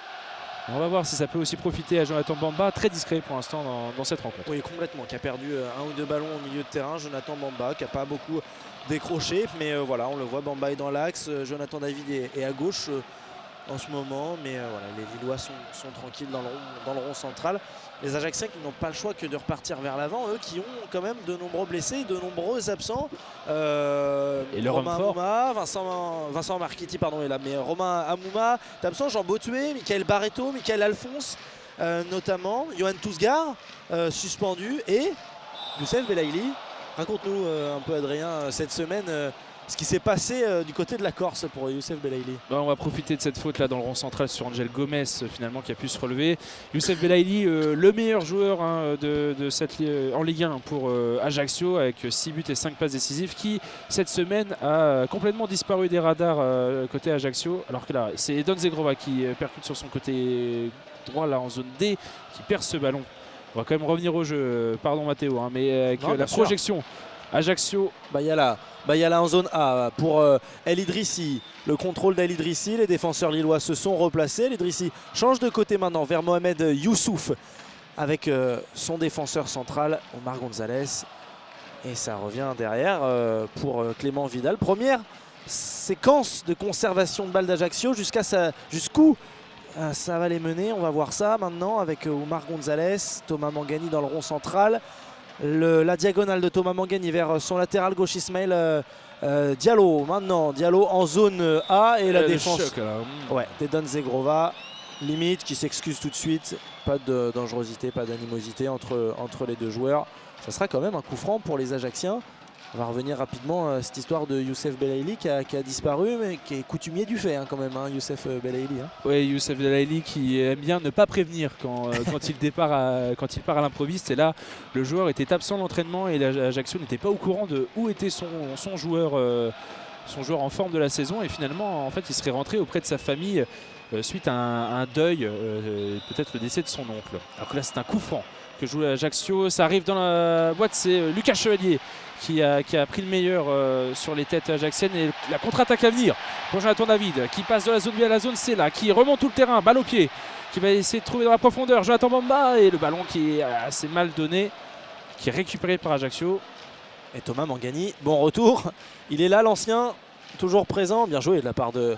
On va voir si ça peut aussi profiter à Jonathan Bamba, très discret pour l'instant dans cette rencontre. Oui, complètement, qui a perdu un ou deux ballons au milieu de terrain. Jonathan Bamba qui n'a pas beaucoup décroché, mais voilà, on le voit, Bamba est dans l'axe, Jonathan David est à gauche en ce moment, mais voilà, les Lillois sont tranquilles dans le rond central. Les Ajacciens qui n'ont pas le choix que de repartir vers l'avant, eux qui ont quand même de nombreux blessés, de nombreux absents. Et le Romain fort. Amouma, Vincent Marchetti pardon, est là, mais Romain Amouma est absent, Jean Botoué, Michael Barreto, Michael Alphonse notamment, Johan Tousgar suspendu, et Youssef Belaïli. Raconte-nous un peu Adrien cette semaine ce qui s'est passé du côté de la Corse pour Youssef Belaïli. On va profiter de cette faute là dans le rond central sur Angel Gomez finalement qui a pu se relever. Youssef Belaïli, le meilleur joueur de cette en Ligue 1 pour Ajaccio, avec 6 buts et 5 passes décisives, qui cette semaine a complètement disparu des radars côté Ajaccio, alors que là c'est Edon Zegrova qui percute sur son côté droit là en zone D, qui perd ce ballon. On va quand même revenir au jeu, pardon Mathéo, mais avec la projection Ajaccio. Bayala en zone A pour El Idrissi. Le contrôle d'El Idrissi. Les défenseurs lillois se sont replacés. El Idrissi change de côté maintenant vers Mohamed Youssouf avec son défenseur central Omar Gonzalez. Et ça revient derrière pour Clément Vidal. Première séquence de conservation de balle d'Ajaccio jusqu'où ça va les mener. On va voir ça maintenant avec Omar Gonzalez, Thomas Mangani dans le rond central. La diagonale de Thomas Mangani vers son latéral gauche Ismaël Diallo. Maintenant Diallo en zone A, et la défense d'Edon Zegrova limite, qui s'excuse tout de suite. Pas de dangerosité, pas d'animosité entre les deux joueurs. Ça sera quand même un coup franc pour les Ajacciens. On va revenir rapidement à cette histoire de Youssef Belaïli qui a disparu, mais qui est coutumier du fait quand même, Youssef Belaïli. Oui, Youssef Belaïli qui aime bien ne pas prévenir quand il part à l'improviste. Et là, le joueur était absent de l'entraînement et l'Ajaccio n'était pas au courant de où était son joueur en forme de la saison. Et finalement, en fait, il serait rentré auprès de sa famille suite à un deuil, peut-être le décès de son oncle. Alors que là, c'est un coup franc que joue l'Ajaccio. Ça arrive dans la boîte, c'est Lucas Chevalier qui a pris le meilleur sur les têtes ajaxiennes. Et la contre-attaque à venir pour Jonathan David qui passe de la zone B à la zone C, là, qui remonte tout le terrain, balle au pied, qui va essayer de trouver dans la profondeur Jonathan Bamba, et le ballon qui est assez mal donné, qui est récupéré par Ajaccio. Et Thomas Mangani, bon retour, il est là l'ancien, toujours présent, bien joué de la part de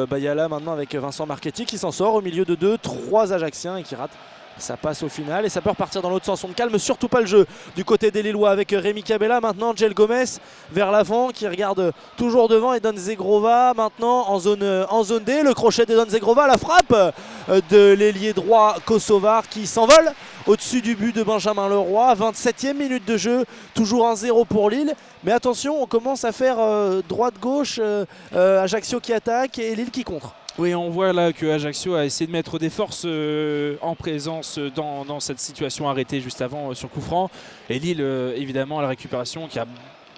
Bayala maintenant avec Vincent Marchetti qui s'en sort au milieu de 3 Ajacciens et qui rate. Ça passe au final et ça peut repartir dans l'autre sens. On ne calme surtout pas le jeu du côté des Lillois avec Rémi Cabella. Maintenant Angel Gomez vers l'avant qui regarde toujours devant, et Don Zegrova maintenant en zone D. Le crochet de Don Zegrova, la frappe de l'ailier droit kosovar qui s'envole au-dessus du but de Benjamin Leroy. 27e minute de jeu, toujours 1-0 pour Lille. Mais attention, on commence à faire droite-gauche, Ajaccio qui attaque et Lille qui contre. Oui, on voit là que Ajaccio a essayé de mettre des forces en présence dans cette situation arrêtée juste avant sur coup franc. Et Lille, évidemment, à la récupération, qui a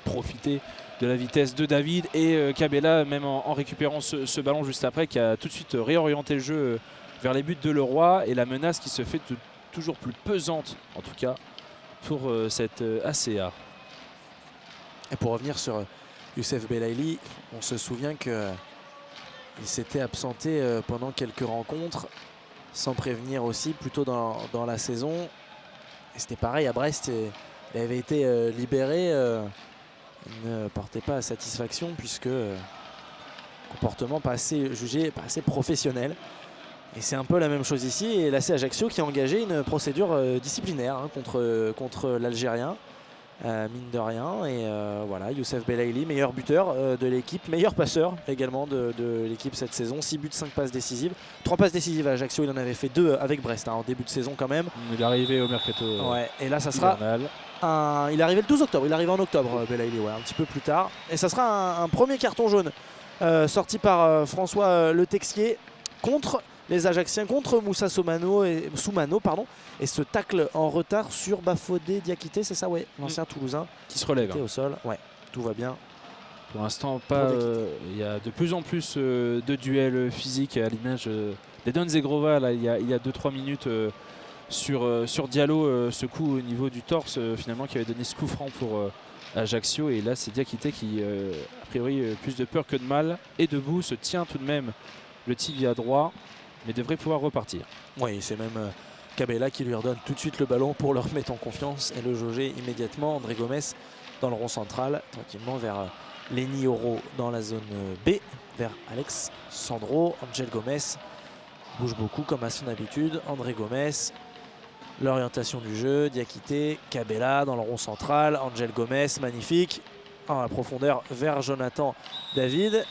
profité de la vitesse de David, et Cabella, même en récupérant ce ballon juste après, qui a tout de suite réorienté le jeu vers les buts de Leroy, et la menace qui se fait toujours plus pesante, en tout cas, pour cette ACA. Et pour revenir sur Youssef Belaïli, on se souvient que il s'était absenté pendant quelques rencontres, sans prévenir aussi, plus tôt dans la saison. Et c'était pareil à Brest, il avait été libéré, il ne portait pas à satisfaction puisque comportement jugé pas assez professionnel. Et c'est un peu la même chose ici, et l'AC Ajaccio qui a engagé une procédure disciplinaire contre l'Algérien. Mine de rien, et voilà, Youssef Belaïli, meilleur buteur de l'équipe, meilleur passeur également de l'équipe cette saison. 6 buts, 5 passes décisives, 3 passes décisives à Ajaccio, il en avait fait 2 avec Brest en début de saison quand même. Il est arrivé au mercato. Ouais, et là ça sera il est arrivé le 12 octobre, il est arrivé en octobre Belaïli, ouais, un petit peu plus tard, et ça sera un premier carton jaune sorti par François Le Texier contre les Ajacciens, contre Moussa Soumano, et ce tacle en retard sur Bafodé Diakité, c'est ça, ouais, l'ancien Toulousain qui se relève au sol. Ouais, tout va bien. Pour l'instant, pas. Il y a de plus en plus de duels physiques à l'image des Don Zegrova. Là, il y a 2-3 minutes sur Diallo, ce coup au niveau du torse, finalement, qui avait donné ce coup franc pour Ajaccio. Et là, c'est Diakité qui, a priori, plus de peur que de mal, et debout, se tient tout de même le tibia droit, mais devrait pouvoir repartir. Oui, c'est même Cabella qui lui redonne tout de suite le ballon pour le remettre en confiance et le jauger immédiatement. André Gomes dans le rond central, tranquillement vers Lenny Oro dans la zone B, vers Alex Sandro. Angel Gomes bouge beaucoup comme à son habitude. André Gomes, l'orientation du jeu, Diakité, Cabella dans le rond central. Angel Gomes, magnifique, en la profondeur vers Jonathan David,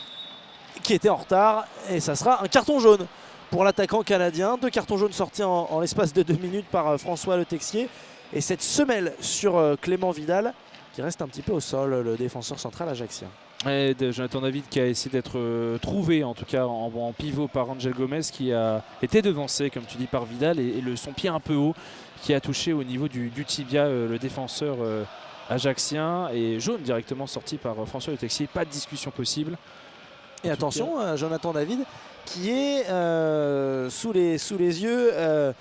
qui était en retard, et ça sera un carton jaune pour l'attaquant canadien. 2 cartons jaunes sortis en l'espace de 2 minutes par François Le Texier, et cette semelle sur Clément Vidal qui reste un petit peu au sol, le défenseur central ajaxien. Et de Jonathan David qui a essayé d'être trouvé en tout cas en pivot par Angel Gomes, qui a été devancé comme tu dis par Vidal, et son pied un peu haut qui a touché au niveau du tibia le défenseur ajaxien, et jaune directement sorti par François Le Texier. Pas de discussion possible. Et attention, Jonathan David qui est sous les yeux de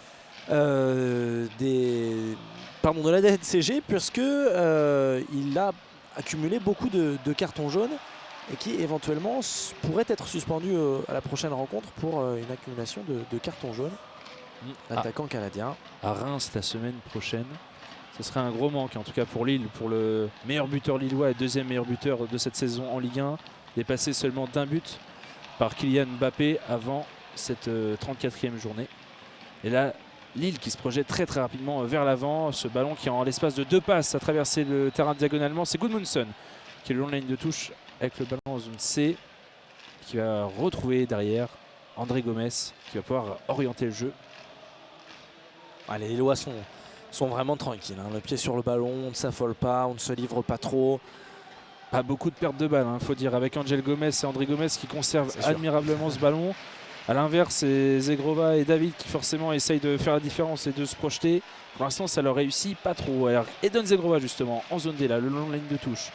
la DNCG, puisque il a accumulé beaucoup de cartons jaunes et qui éventuellement pourrait être suspendu à la prochaine rencontre pour une accumulation de cartons jaunes. L'attaquant canadien. À Reims la semaine prochaine. Ce serait un gros manque en tout cas pour Lille, pour le meilleur buteur lillois et deuxième meilleur buteur de cette saison en Ligue 1. Dépassé seulement d'1 but par Kylian Mbappé avant cette 34e journée. Et là, Lille qui se projette très rapidement vers l'avant. Ce ballon qui, en l'espace de 2 passes, a traversé le terrain diagonalement. C'est Gudmundsson qui est le long de la ligne de touche avec le ballon en zone C, qui va retrouver derrière André Gomes, qui va pouvoir orienter le jeu. Les Lillois sont sont vraiment tranquilles. Hein. Le pied sur le ballon, on ne s'affole pas, on ne se livre pas trop. Pas beaucoup de pertes de balles, il faut dire, avec Angel Gomez et André Gomez qui conservent admirablement ce ballon. A l'inverse, c'est Zegrova et David qui forcément essayent de faire la différence et de se projeter. Pour l'instant, ça leur réussit pas trop. Alors, Eden Zegrova, justement, en zone D, là, le long de la ligne de touche,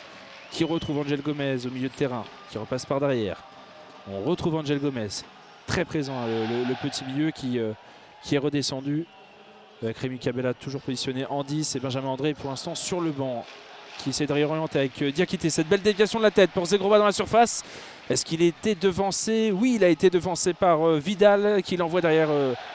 qui retrouve Angel Gomez au milieu de terrain, qui repasse par derrière. On retrouve Angel Gomez, très présent, le petit milieu qui est redescendu. Avec Rémi Cabella toujours positionné en 10 et Benjamin André pour l'instant sur le banc, qui essaie de réorienter avec Diakité. Cette belle déviation de la tête pour Zegrova dans la surface. Est-ce qu'il a été devancé? Oui, il a été devancé par Vidal qui l'envoie derrière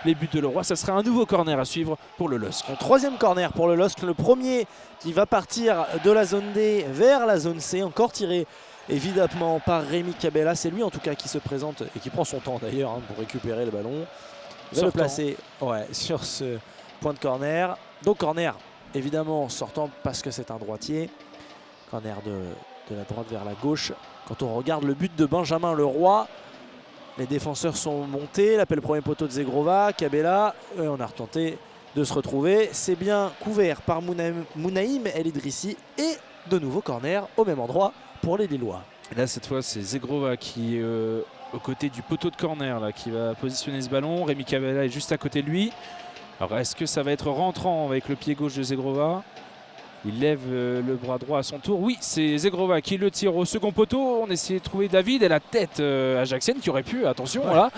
les buts de Leroy. Ça sera un nouveau corner à suivre pour le LOSC. Un troisième corner pour le LOSC. Le premier qui va partir de la zone D vers la zone C. Encore tiré évidemment par Rémi Cabella. C'est lui en tout cas qui se présente et qui prend son temps d'ailleurs hein, pour récupérer le ballon. Il va le placer sur ce point de corner. Donc corner évidemment sortant parce que c'est un droitier. Corner de la droite vers la gauche. Quand on regarde le but de Benjamin Leroy, les défenseurs sont montés. L'appel premier poteau de Zegrova, Cabella. On a retenté de se retrouver. C'est bien couvert par Mounaïm El Idrissi. Et de nouveau corner au même endroit pour les Lillois. Et là cette fois c'est Zegrova qui est aux côtés du poteau de corner là, qui va positionner ce ballon. Rémi Cabella est juste à côté de lui. Alors est-ce que ça va être rentrant avec le pied gauche de Zegrova? Il lève le bras droit à son tour. Oui, c'est Zegrova qui le tire au second poteau. On essayait de trouver David et la tête ajaxienne qui aurait pu, attention, voilà,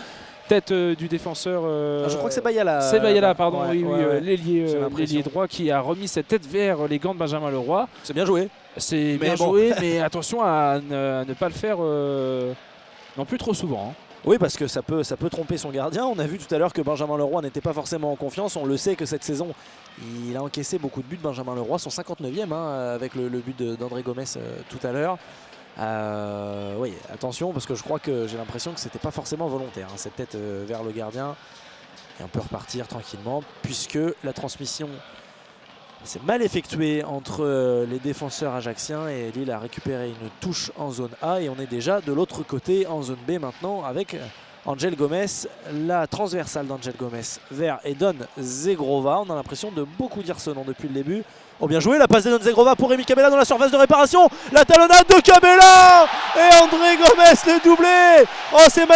tête du défenseur. Je crois que c'est Bayala. C'est Bayala, pardon, l'ailier droit qui a remis cette tête vers les gants de Benjamin Leroy. C'est bien joué. C'est bien joué, mais attention à ne pas le faire non plus trop souvent. Hein. Oui, parce que ça peut tromper son gardien. On a vu tout à l'heure que Benjamin Leroy n'était pas forcément en confiance. On le sait que cette saison, il a encaissé beaucoup de buts. Benjamin Leroy, son 59e hein, avec le but d'André Gomez tout à l'heure. Oui, attention, parce que je crois que j'ai l'impression que c'était pas forcément volontaire. Hein, cette tête vers le gardien. Et on peut repartir tranquillement, puisque la transmission s'est mal effectuée entre les défenseurs ajaxiens et Lille a récupéré une touche en zone A et on est déjà de l'autre côté en zone B maintenant avec Angel Gomez, la transversale d'Angel Gomez vers Eden Zegrova. On a l'impression de beaucoup dire ce nom depuis le début. Oh bien joué, la passe d'Eden Zegrova pour Rémi Cabella dans la surface de réparation. La talonnade de Cabella et André Gomez le doublé. Oh c'est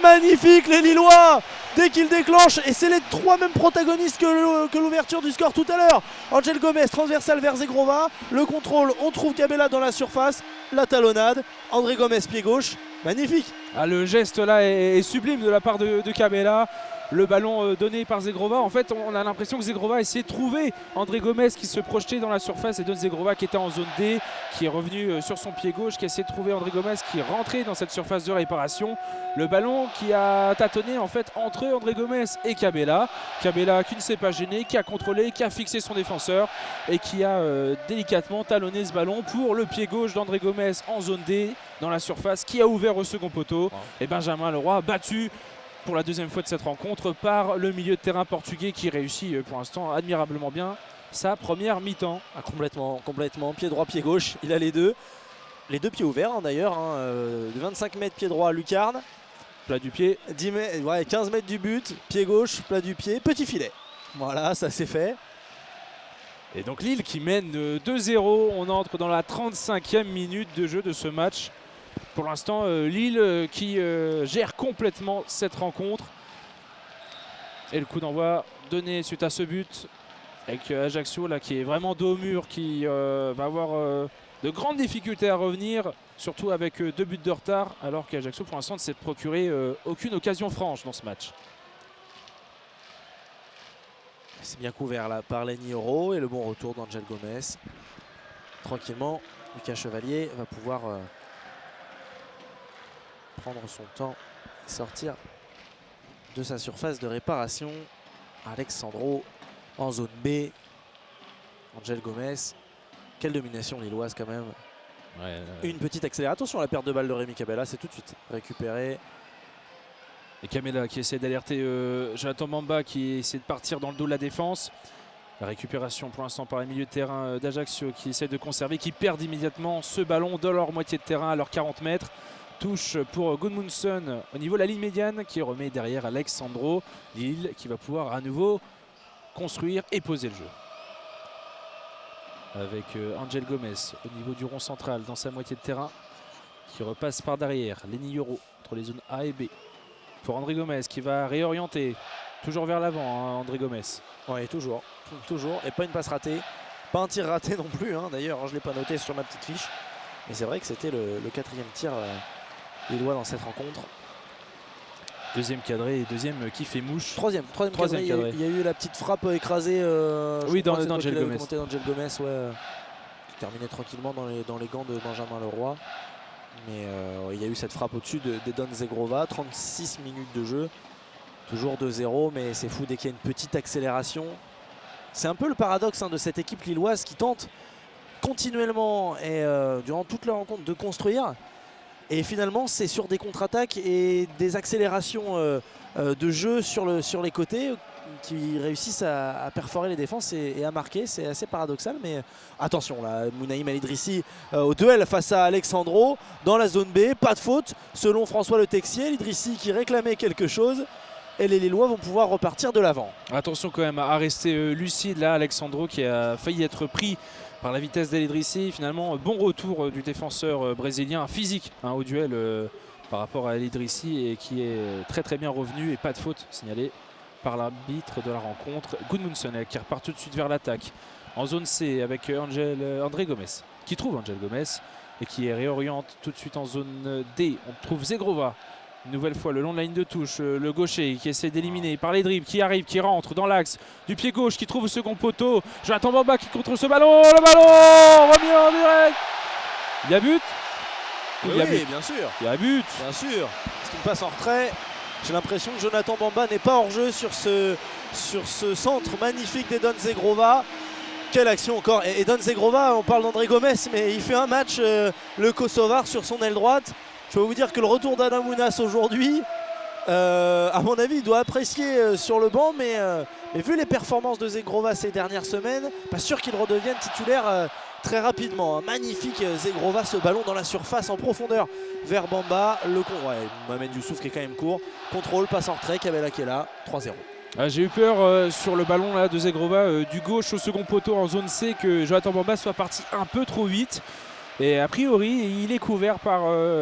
magnifique les Lillois. Dès qu'il déclenche, et c'est les trois mêmes protagonistes que l'ouverture du score tout à l'heure. Angel Gomez, transversal vers Zegrova. Le contrôle, on trouve Cabella dans la surface. La talonnade, André Gomez pied gauche. Magnifique. Ah, le geste là est sublime de la part de Cabella. Le ballon donné par Zegrova. En fait, on a l'impression que Zegrova a essayé de trouver André Gomez qui se projetait dans la surface et donne Zegrova qui était en zone D, qui est revenu sur son pied gauche, qui a essayé de trouver André Gomez qui est rentré dans cette surface de réparation. Le ballon qui a tâtonné en fait entre André Gomez et Cabella. Cabella qui ne s'est pas gêné, qui a contrôlé, qui a fixé son défenseur et qui a délicatement talonné ce ballon pour le pied gauche d'André Gomez en zone D dans la surface, qui a ouvert au second poteau. Et Benjamin Leroy battu pour la deuxième fois de cette rencontre par le milieu de terrain portugais qui réussit pour l'instant admirablement bien sa première mi-temps. Ah, complètement, pied droit, pied gauche, il a les deux pieds ouverts hein, d'ailleurs, hein, de 25 mètres pied droit à lucarne. Plat du pied. 15 mètres du but, pied gauche, plat du pied, petit filet. Voilà, ça c'est fait. Et donc Lille qui mène 2-0, on entre dans la 35e minute de jeu de ce match. Pour l'instant, Lille qui gère complètement cette rencontre. Et le coup d'envoi donné suite à ce but avec Ajaccio là, qui est vraiment dos au mur, qui va avoir de grandes difficultés à revenir, surtout avec 2 buts de retard, alors qu'Ajaccio pour l'instant ne s'est procuré aucune occasion franche dans ce match. C'est bien couvert là par Lenny Oro et le bon retour d'Angel Gomez. Tranquillement, Lucas Chevalier va pouvoir prendre son temps et sortir de sa surface de réparation. Alexandro en zone B. Angel Gomez. Quelle domination lilloise quand même. Une petite accélération. Attention à la perte de balle de Rémi Cabella, c'est tout de suite récupéré. Et Cabella qui essaie d'alerter Jonathan Mamba qui essaie de partir dans le dos de la défense. La récupération pour l'instant par les milieux de terrain d'Ajaccio qui essaie de conserver, qui perdent immédiatement ce ballon dans leur moitié de terrain à leurs 40 mètres. Touche pour Gudmundsson au niveau de la ligne médiane qui remet derrière Alexandro. Lille qui va pouvoir à nouveau construire et poser le jeu. Avec Angel Gomez au niveau du rond central dans sa moitié de terrain qui repasse par derrière. Lenny Yoro entre les zones A et B pour André Gomez qui va réorienter toujours vers l'avant, hein, André Gomez. Oui, toujours, et pas une passe ratée, pas un tir raté non plus, hein. D'ailleurs je ne l'ai pas noté sur ma petite fiche, mais c'est vrai que c'était le 4e tir lillois dans cette rencontre. Deuxième cadré et deuxième qui fait mouche. Troisième cadré. Il y a eu la petite frappe écrasée oui, d'Angel Gomez. D'Angel Gomez, ouais, qui terminait tranquillement dans les gants de Benjamin Leroy. Mais il y a eu cette frappe au-dessus d'Edon Zegrova. 36 minutes de jeu. Toujours 2-0, mais c'est fou dès qu'il y a une petite accélération. C'est un peu le paradoxe, hein, de cette équipe lilloise qui tente continuellement et durant toute la rencontre de construire. Et finalement, c'est sur des contre-attaques et des accélérations de jeu sur les côtés qui réussissent à perforer les défenses et à marquer. C'est assez paradoxal, mais attention là, Mounaïm El Idrissi au duel face à Alexandro dans la zone B. Pas de faute selon François Le Texier. L'Idrissi qui réclamait quelque chose. Et les Lillois vont pouvoir repartir de l'avant. Attention quand même à rester lucide là, Alexandro qui a failli être pris par la vitesse d'El Idrissi. Finalement, bon retour du défenseur brésilien physique, hein, au duel par rapport à El Idrissi et qui est très bien revenu et pas de faute signalée par l'arbitre de la rencontre. Gudmundsson qui repart tout de suite vers l'attaque en zone C avec André Gomez qui trouve Angel Gomez et qui réoriente tout de suite en zone D. On trouve Zegrova. Une nouvelle fois le long de la ligne de touche, le gaucher qui essaie d'éliminer par les dribbles, qui arrive, qui rentre dans l'axe du pied gauche, qui trouve le second poteau. Jonathan Bamba qui contrôle ce ballon, le ballon remis en direct. Il y a but. Oui, bien sûr. Il y a but. Bien sûr. Parce qu'il passe en retrait. J'ai l'impression que Jonathan Bamba n'est pas hors jeu sur ce centre magnifique d'Edon Zegrova. Quelle action encore. Et Edon Zegrova, on parle d'André Gomez, mais il fait un match, le Kosovar, sur son aile droite. Je peux vous dire que le retour d'Adam Ounas aujourd'hui, à mon avis, il doit apprécier sur le banc, mais vu les performances de Zegrova ces dernières semaines, pas sûr qu'il redevienne titulaire très rapidement. Magnifique Zegrova, ce ballon dans la surface en profondeur vers Bamba. Mohamed Youssouf qui est quand même court. Contrôle, passe en retrait, Kabela qui est là, 3-0. J'ai eu peur sur le ballon là, de Zegrova du gauche au second poteau en zone C que Jonathan Bamba soit parti un peu trop vite. Et a priori, il est couvert par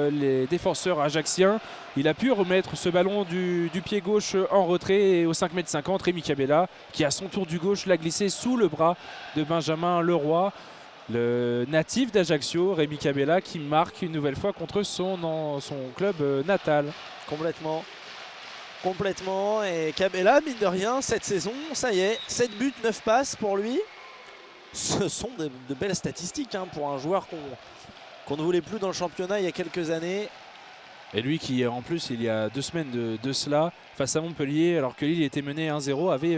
les défenseurs ajacciens. Il a pu remettre ce ballon du pied gauche en retrait et au 5,50 m, Rémi Kabela, qui à son tour du gauche l'a glissé sous le bras de Benjamin Leroy. Le natif d'Ajaccio, Rémi Kabela, qui marque une nouvelle fois contre son club natal. Complètement. Et Kabela, mine de rien, cette saison, ça y est, 7 buts, 9 passes pour lui. Ce sont de belles statistiques, hein, pour un joueur qu'on ne voulait plus dans le championnat il y a quelques années. Et lui qui, en plus, il y a 2 semaines de cela, face à Montpellier, alors que Lille était mené 1-0, avait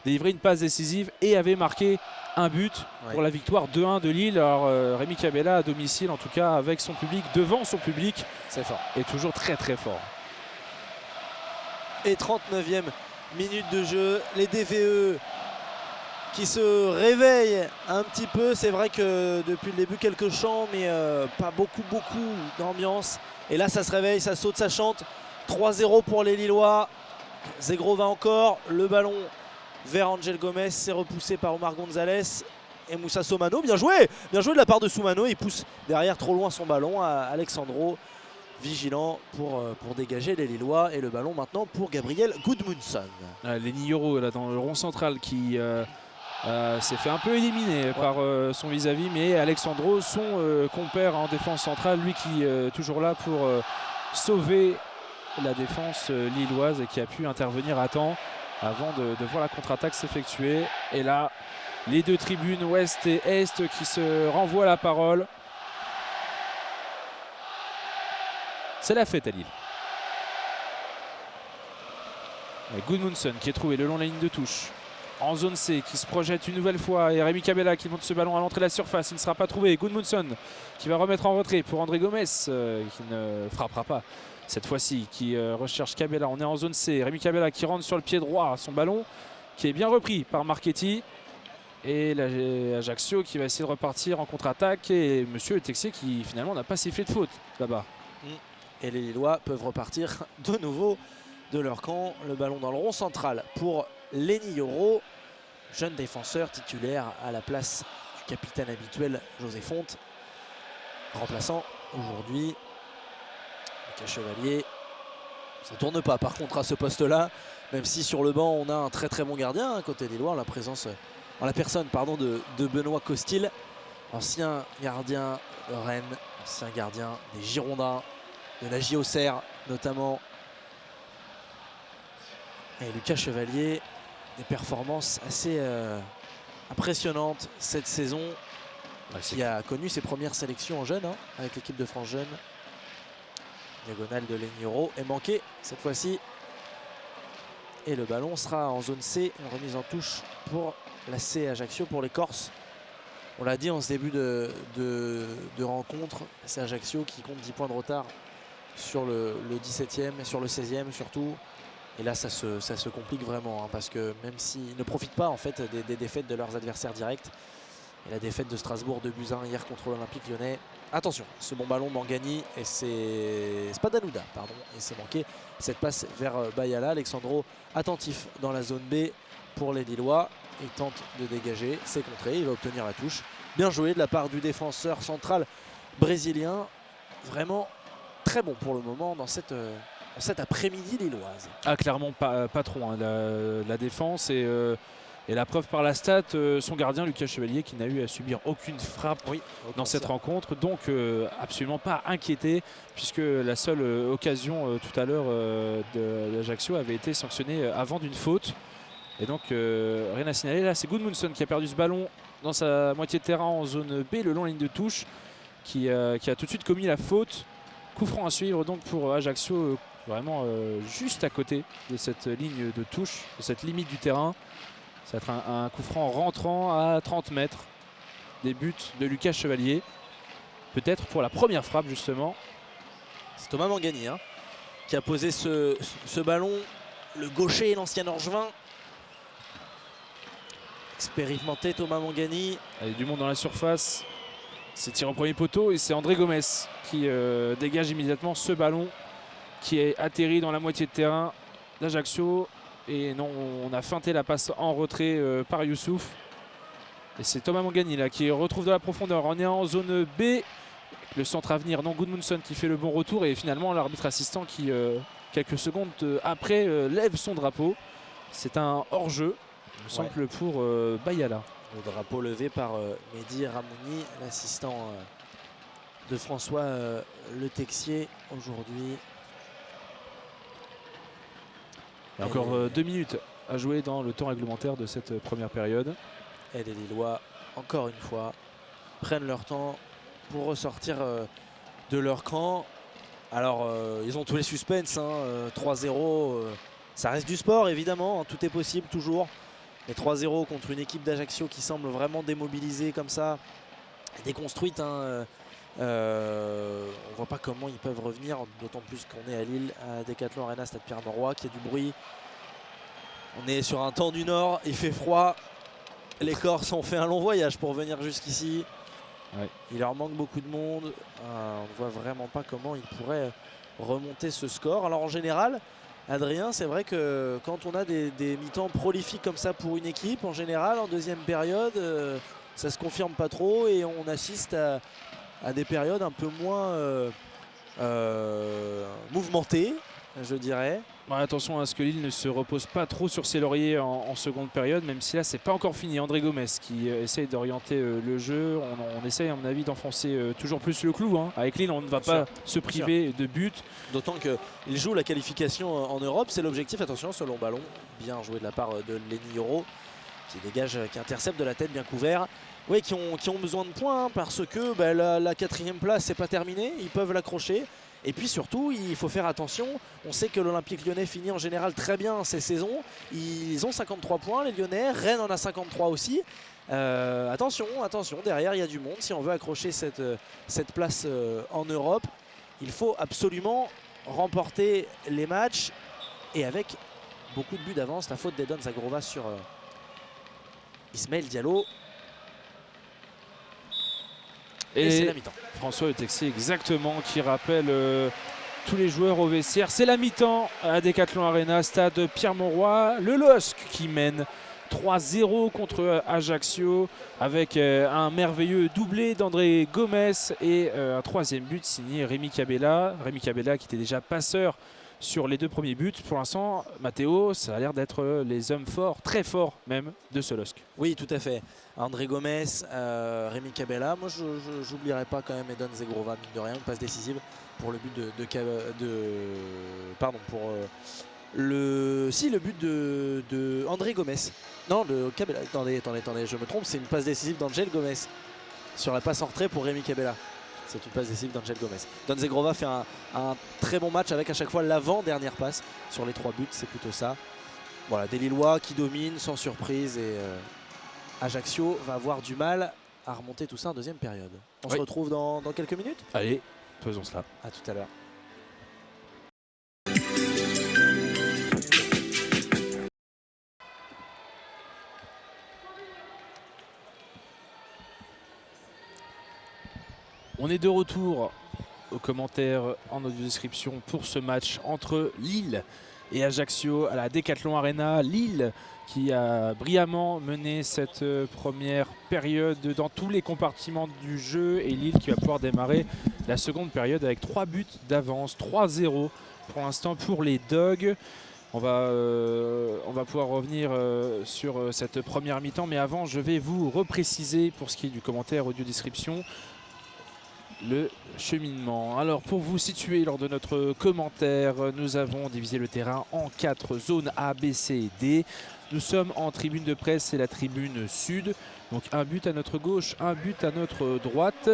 délivré une passe décisive et avait marqué un but pour la victoire 2-1 de Lille. Alors Rémi Kabela à domicile, en tout cas avec son public, devant son public, c'est fort. Et toujours très fort. Et 39e minute de jeu, les DVE qui se réveillent un petit peu. C'est vrai que depuis le début, quelques chants, mais pas beaucoup d'ambiance. Et là, ça se réveille, ça saute, ça chante. 3-0 pour les Lillois. Zegrova encore, le ballon vers Angel Gomez, c'est repoussé par Omar Gonzalez et Moussa Soumano. Bien joué de la part de Soumano. Il pousse derrière trop loin son ballon à Alexandro, vigilant pour dégager les Lillois. Et le ballon maintenant pour Gabriel Gudmundsson. Lenny Yoro là dans le rond central qui s'est fait un peu éliminer par son vis-à-vis, mais Alexandro, son compère en défense centrale, lui qui est toujours là pour sauver la défense lilloise et qui a pu intervenir à temps avant de voir la contre-attaque s'effectuer. Et là, les deux tribunes ouest et est qui se renvoient la parole. C'est la fête à Lille. Gudmundsson qui est trouvé le long de la ligne de touche. En zone C, qui se projette une nouvelle fois. Et Rémi Kabela qui monte ce ballon à l'entrée de la surface. Il ne sera pas trouvé. Gudmundsson qui va remettre en retrait pour André Gomez, qui ne frappera pas cette fois-ci, qui recherche Kabela. On est en zone C. Rémi Kabela qui rentre sur le pied droit. Son ballon qui est bien repris par Marchetti. Et l'Ajaccio qui va essayer de repartir en contre-attaque. Et monsieur Le Texier qui finalement n'a pas sifflé de faute là-bas. Et les Lillois peuvent repartir de nouveau de leur camp. Le ballon dans le rond central pour Lenny Yoro. jeune défenseur titulaire à la place du capitaine habituel José Fonte, remplaçant aujourd'hui. Lucas Chevalier, ça tourne pas par contre à ce poste-là, même si sur le banc on a un très très bon gardien côté des Lois, en la personne de Benoît Costil, ancien gardien de Rennes, ancien gardien des Girondins, de la JOCR notamment. Et Lucas Chevalier, des performances assez impressionnantes cette saison, qui a connu ses premières sélections en jeune avec l'équipe de France Jeune. Diagonale de Legnaud est manqué cette fois-ci. Et le ballon sera en zone C, une remise en touche pour l'AC Ajaccio, pour les Corses. On l'a dit en ce début de rencontre, c'est Ajaccio qui compte 10 points de retard sur le 17e et sur le 16e surtout. Et là ça se complique vraiment parce que même s'ils ne profitent pas en fait des défaites de leurs adversaires directs, et la défaite de Strasbourg de Buzyn hier contre l'Olympique Lyonnais. Attention, ce bon ballon Mangani, et c'est Spadaludda, pardon, et c'est manqué. Cette passe vers Bayala, Alexandro attentif dans la zone B pour les Lillois. Il tente de dégager, c'est contré, il va obtenir la touche. Bien joué de la part du défenseur central brésilien. Vraiment très bon pour le moment dans cette après-midi lilloise. Ah, clairement pas trop la défense et la preuve par la stat, son gardien Lucas Chevalier qui n'a eu à subir aucune frappe dans cette rencontre, donc absolument pas inquiété puisque la seule occasion tout à l'heure de l'Ajaccio avait été sanctionnée avant d'une faute. Et donc rien à signaler. Là c'est Gudmundsson qui a perdu ce ballon dans sa moitié de terrain en zone B, le long de la ligne de touche, qui a tout de suite commis la faute. Coup franc à suivre donc pour Ajaccio, vraiment juste à côté de cette ligne de touche, de cette limite du terrain. Ça va être un coup franc rentrant à 30 mètres. Des buts de Lucas Chevalier. Peut-être pour la première frappe justement. C'est Thomas Mangani qui a posé ce ballon. Le gaucher, l'ancien Orgevin. Expérimenté Thomas Mangani. Il y a du monde dans la surface. C'est tiré au premier poteau et c'est André Gomes qui dégage immédiatement ce ballon qui est atterri dans la moitié de terrain d'Ajaccio. Et non, on a feinté la passe en retrait par Youssouf. Et c'est Thomas Mangani là qui retrouve de la profondeur. On est en zone B. Le centre à venir, non, Gudmundsson qui fait le bon retour. Et finalement l'arbitre assistant qui, quelques secondes après, lève son drapeau. C'est un hors-jeu, il me semble, pour Bayala. Le drapeau levé par Mehdi Ramouni, l'assistant de François Le Texier aujourd'hui. Il y a encore 2 minutes à jouer dans le temps réglementaire de cette première période. Et les Lillois, encore une fois, prennent leur temps pour ressortir de leur camp. Alors, ils ont tous les suspens, 3-0, ça reste du sport évidemment, tout est possible toujours. Mais 3-0 contre une équipe d'Ajaccio qui semble vraiment démobilisée comme ça, déconstruite. On ne voit pas comment ils peuvent revenir, d'autant plus qu'on est à Lille, à Decathlon Arena, Stade Pierre-Mauroy, qu'il y a du bruit. On est sur un temps du Nord, il fait froid. Les Corses ont fait un long voyage pour venir jusqu'ici. Il leur manque beaucoup de monde. On ne voit vraiment pas comment ils pourraient remonter ce score. Alors en général, Adrien, c'est vrai que quand on a des mi-temps prolifiques comme ça pour une équipe, en général, en deuxième période, ça se confirme pas trop et on assiste à des périodes un peu moins mouvementées, je dirais. Attention à ce que Lille ne se repose pas trop sur ses lauriers en seconde période, même si là c'est pas encore fini. André Gomes qui essaye d'orienter le jeu. On essaye à mon avis d'enfoncer toujours plus le clou. Avec Lille on ne va pas se priver de but. D'autant qu'il joue la qualification en Europe, c'est l'objectif. Attention, ce long ballon, bien joué de la part de Lenny Yoro, qui dégage, qui intercepte de la tête, bien couvert. Oui, qui ont besoin de points parce que la 4e place c'est pas terminé, ils peuvent l'accrocher. Et puis surtout, il faut faire attention. On sait que l'Olympique Lyonnais finit en général très bien ces saisons. Ils ont 53 points, les Lyonnais. Rennes en a 53 aussi. Attention, derrière il y a du monde. Si on veut accrocher cette place en Europe, il faut absolument remporter les matchs. Et avec beaucoup de buts d'avance, la faute d'Edon Zagrova sur Ismaël Diallo. Et c'est la mi-temps. François Le Texier exactement qui rappelle tous les joueurs au vestiaire. C'est la mi-temps à Decathlon Arena, stade Pierre-Mauroy. Le LOSC qui mène 3-0 contre Ajaccio avec un merveilleux doublé d'André Gomes et un troisième but signé Rémi Cabella. Rémi Cabella qui était déjà passeur sur les deux premiers buts. Pour l'instant, Mathéo, ça a l'air d'être les hommes forts, très forts même, de ce LOSC. Oui, tout à fait. André Gomes, Rémi Cabella. Moi, je n'oublierai pas quand même Edon Zegrova, mine de rien, une passe décisive pour le but le but de André Gomes. Non, de Cabella. Attendez, je me trompe, c'est une passe décisive d'Angel Gomes sur la passe en retrait pour Rémi Cabella. C'est une passe décisive d'Angel Gomes. Don Zegrova fait un très bon match avec à chaque fois l'avant-dernière passe sur les 3 buts, c'est plutôt ça. Voilà, des Lillois qui dominent sans surprise et Ajaccio va avoir du mal à remonter tout ça en deuxième période. On se retrouve dans quelques minutes. Allez, faisons cela. À tout à l'heure. On est de retour aux commentaires en audio description pour ce match entre Lille et Ajaccio à la Decathlon Arena. Lille qui a brillamment mené cette première période dans tous les compartiments du jeu et Lille qui va pouvoir démarrer la seconde période avec 3 buts d'avance, 3-0 pour l'instant pour les Dogs. On va pouvoir revenir sur cette première mi-temps, mais avant je vais vous repréciser pour ce qui est du commentaire audio description le cheminement. Alors pour vous situer lors de notre commentaire, nous avons divisé le terrain en 4 zones A, B, C et D. Nous sommes en tribune de presse, c'est la tribune sud. Donc un but à notre gauche, un but à notre droite.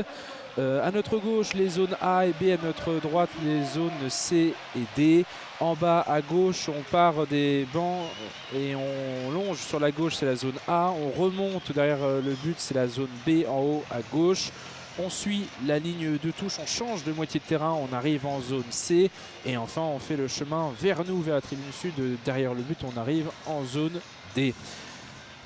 À notre gauche les zones A et B, à notre droite les zones C et D. En bas à gauche on part des bancs et on longe sur la gauche, c'est la zone A. On remonte derrière le but, c'est la zone B en haut à gauche. On suit la ligne de touche, on change de moitié de terrain, on arrive en zone C. Et enfin, on fait le chemin vers nous, vers la tribune sud. Derrière le but, on arrive en zone D.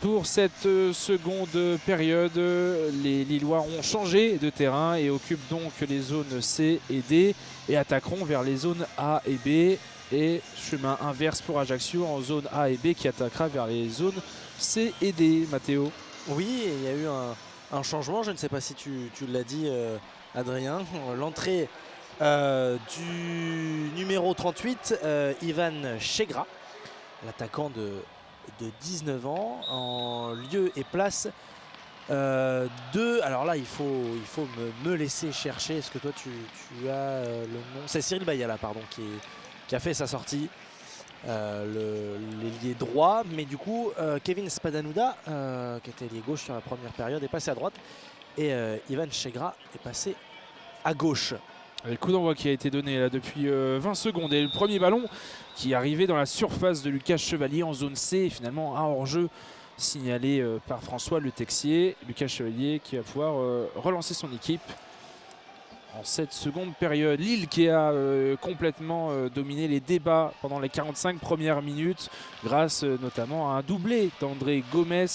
Pour cette seconde période, les Lillois ont changé de terrain et occupent donc les zones C et D et attaqueront vers les zones A et B. Et chemin inverse pour Ajaccio en zone A et B qui attaquera vers les zones C et D. Mathéo. Oui, il y a eu un changement, je ne sais pas si tu l'as dit Adrien, l'entrée du numéro 38, Ivan Chegra, l'attaquant de 19 ans, en lieu et place de... Alors là, il faut me laisser chercher, est-ce que toi tu as le nom? C'est Cyril Bayala, pardon, qui a fait sa sortie. L'ailier droit, mais du coup Kevin Spadanouda qui était ailier gauche sur la première période est passé à droite et Ivan Chegra est passé à gauche. Le coup d'envoi qui a été donné là depuis 20 secondes et le premier ballon qui arrivait dans la surface de Lucas Chevalier en zone C et finalement un hors-jeu signalé par François Le Texier. Lucas Chevalier qui va pouvoir relancer son équipe en cette seconde période. Lille qui a complètement dominé les débats pendant les 45 premières minutes grâce notamment à un doublé d'André Gomes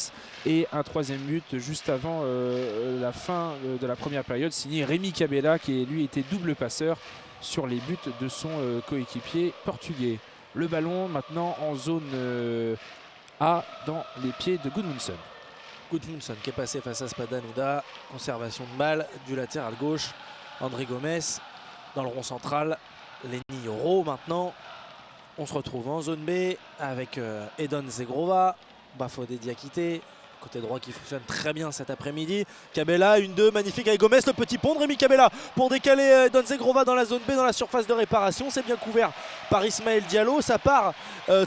et un troisième but juste avant la fin de la première période signé Rémi Cabella qui lui était double passeur sur les buts de son coéquipier portugais. Le ballon maintenant en zone A dans les pieds de Gudmundsson. Gudmundsson qui est passé face à Spadanouda, conservation de balle du latéral gauche. André Gomes dans le rond central, Lenny Yoro maintenant. On se retrouve en zone B avec Edon Zegrova, Bafodé Diakité, côté droit qui fonctionne très bien cet après-midi. Cabella, 1-2, magnifique avec Gomes, le petit pont de Rémi Cabella pour décaler Edon Zegrova dans la zone B, dans la surface de réparation. C'est bien couvert par Ismaël Diallo. Ça part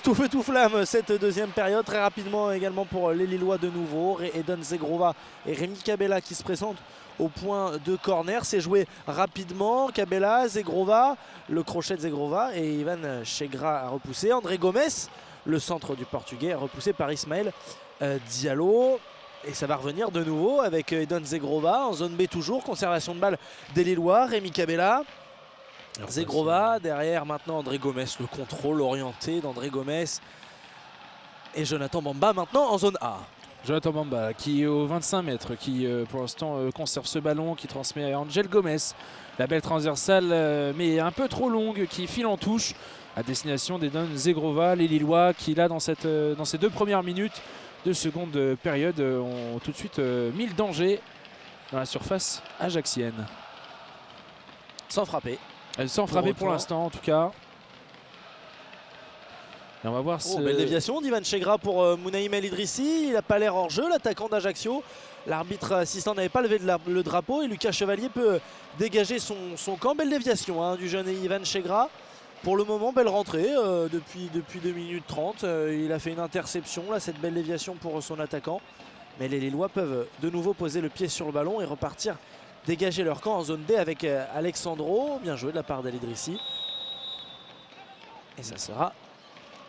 tout feu tout flamme cette deuxième période. Très rapidement également pour les Lillois de nouveau. Edon Zegrova et Rémi Cabella qui se présentent au point de corner. C'est joué rapidement. Cabella, Zegrova, le crochet de Zegrova et Ivan Chegra a repoussé. André Gomes, le centre du portugais, repoussé par Ismaël Diallo. Et ça va revenir de nouveau avec Edon Zegrova en zone B toujours. Conservation de balle des Lillois. Rémi Cabella. Zegrova, derrière maintenant André Gomes, le contrôle orienté d'André Gomes. Et Jonathan Bamba maintenant en zone A. Jonathan Bamba qui est au 25 mètres, qui pour l'instant conserve ce ballon, qui transmet à Angel Gomes. La belle transversale mais un peu trop longue qui file en touche à destination d'Edon Zegrova. Les Lillois qui là dans ces deux premières minutes de seconde période ont tout de suite mis le danger dans la surface ajaxienne. Sans frapper. Sans frapper pour l'instant en tout cas. Et on va voir belle déviation d'Ivan Chegra pour Mounaïm El Idrissi. Il n'a pas l'air hors jeu, l'attaquant d'Ajaccio. L'arbitre assistant n'avait pas levé le drapeau et Lucas Chevalier peut dégager son camp. Belle déviation du jeune Ivan Chegra. Pour le moment, belle rentrée depuis 2 minutes 30. Il a fait une interception, là, cette belle déviation pour son attaquant. Mais les Lillois peuvent de nouveau poser le pied sur le ballon et repartir dégager leur camp en zone B avec Alexandro. Bien joué de la part d'El Idrissi. Et ça sera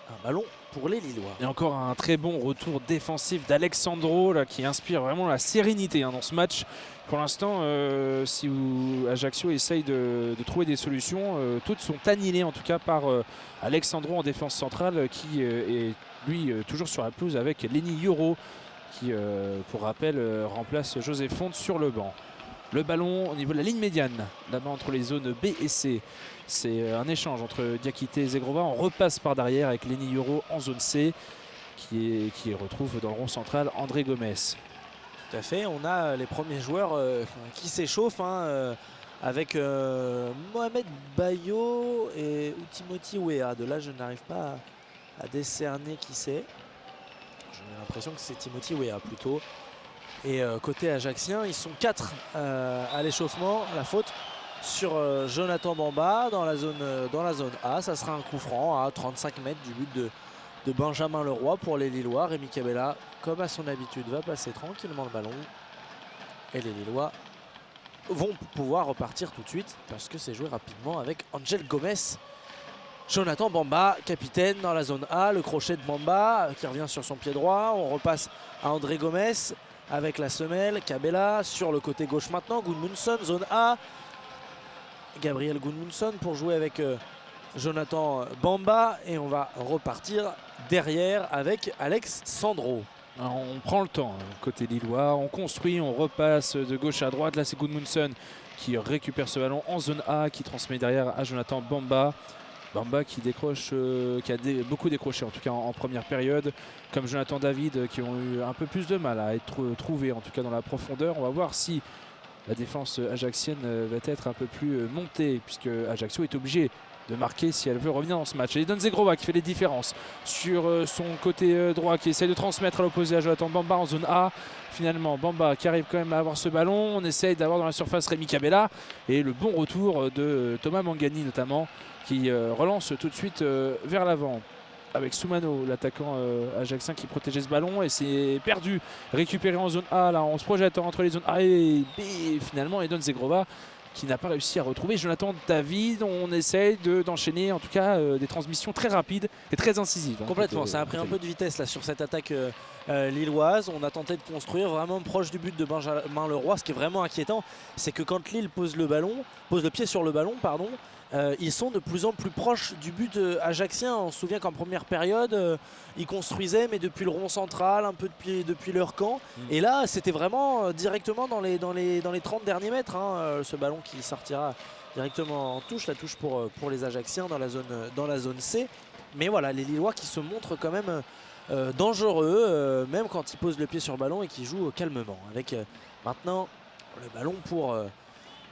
un ballon pour les Lillois. Et encore un très bon retour défensif d'Alexandro qui inspire vraiment la sérénité dans ce match. Pour l'instant, si Ajaccio essaye de trouver des solutions, toutes sont annihilées en tout cas par Alexandro en défense centrale qui est lui toujours sur la pelouse avec Lenny Yoro qui, pour rappel, remplace José Fonte sur le banc. Le ballon au niveau de la ligne médiane, là-bas entre les zones B et C. C'est un échange entre Diakité et Zegrova. On repasse par derrière avec Lenny Yoro en zone C qui retrouve dans le rond central André Gomes. Tout à fait, on a les premiers joueurs qui s'échauffent avec Mohamed Bayo et Timothy Weah. De là, je n'arrive pas à décerner qui c'est. J'ai l'impression que c'est Timothy Weah plutôt. Et côté ajaxien, ils sont 4 à l'échauffement. La faute sur Jonathan Bamba dans la zone A. Ça sera un coup franc à 35 mètres du but de Benjamin Leroy pour les Lillois. Rémi Cabella, comme à son habitude, va passer tranquillement le ballon. Et les Lillois vont pouvoir repartir tout de suite parce que c'est joué rapidement avec Angel Gomes. Jonathan Bamba, capitaine dans la zone A. Le crochet de Bamba qui revient sur son pied droit. On repasse à André Gomes avec la semelle. Cabella sur le côté gauche maintenant. Gudmundsson, zone A. Gabriel Gudmundsson pour jouer avec Jonathan Bamba. Et on va repartir derrière avec Alex Sandro. On prend le temps côté lillois, on construit, on repasse de gauche à droite. Là c'est Gudmundsson qui récupère ce ballon en zone A, qui transmet derrière à Jonathan Bamba. Bamba qui décroche, qui a beaucoup décroché en tout cas en première période, comme Jonathan David qui ont eu un peu plus de mal à être trouvés en tout cas dans la profondeur. On va voir si la défense ajaxienne va être un peu plus montée puisque Ajaccio est obligé de marquer si elle veut revenir dans ce match. Et Don Zegrova qui fait les différences sur son côté droit, qui essaye de transmettre à l'opposé à Jonathan Bamba en zone A. Finalement Bamba qui arrive quand même à avoir ce ballon. On essaye d'avoir dans la surface Rémi Cabella et le bon retour de Thomas Mangani notamment qui relance tout de suite vers l'avant avec Soumano, l'attaquant ajaxien qui protégeait ce ballon et c'est perdu, récupéré en zone A. Là on se projette entre les zones A et B finalement, et Don Zegrova qui n'a pas réussi à retrouver Jonathan David. On essaye d'enchaîner en tout cas des transmissions très rapides et très incisives. Complètement, ça a pris un peu de vitesse là sur cette attaque lilloise. On a tenté de construire vraiment proche du but de Benjamin Leroy. Ce qui est vraiment inquiétant, c'est que quand Lille pose le pied sur le ballon, pardon, ils sont de plus en plus proches du but ajaxien. On se souvient qu'en première période, ils construisaient, mais depuis le rond central, un peu depuis leur camp. Et là, c'était vraiment directement dans les 30 derniers mètres. Ce ballon qui sortira directement en touche, la touche pour les Ajacciens dans la zone C. Mais voilà, les Lillois qui se montrent quand même dangereux, même quand ils posent le pied sur le ballon et qui jouent calmement. Avec maintenant le ballon pour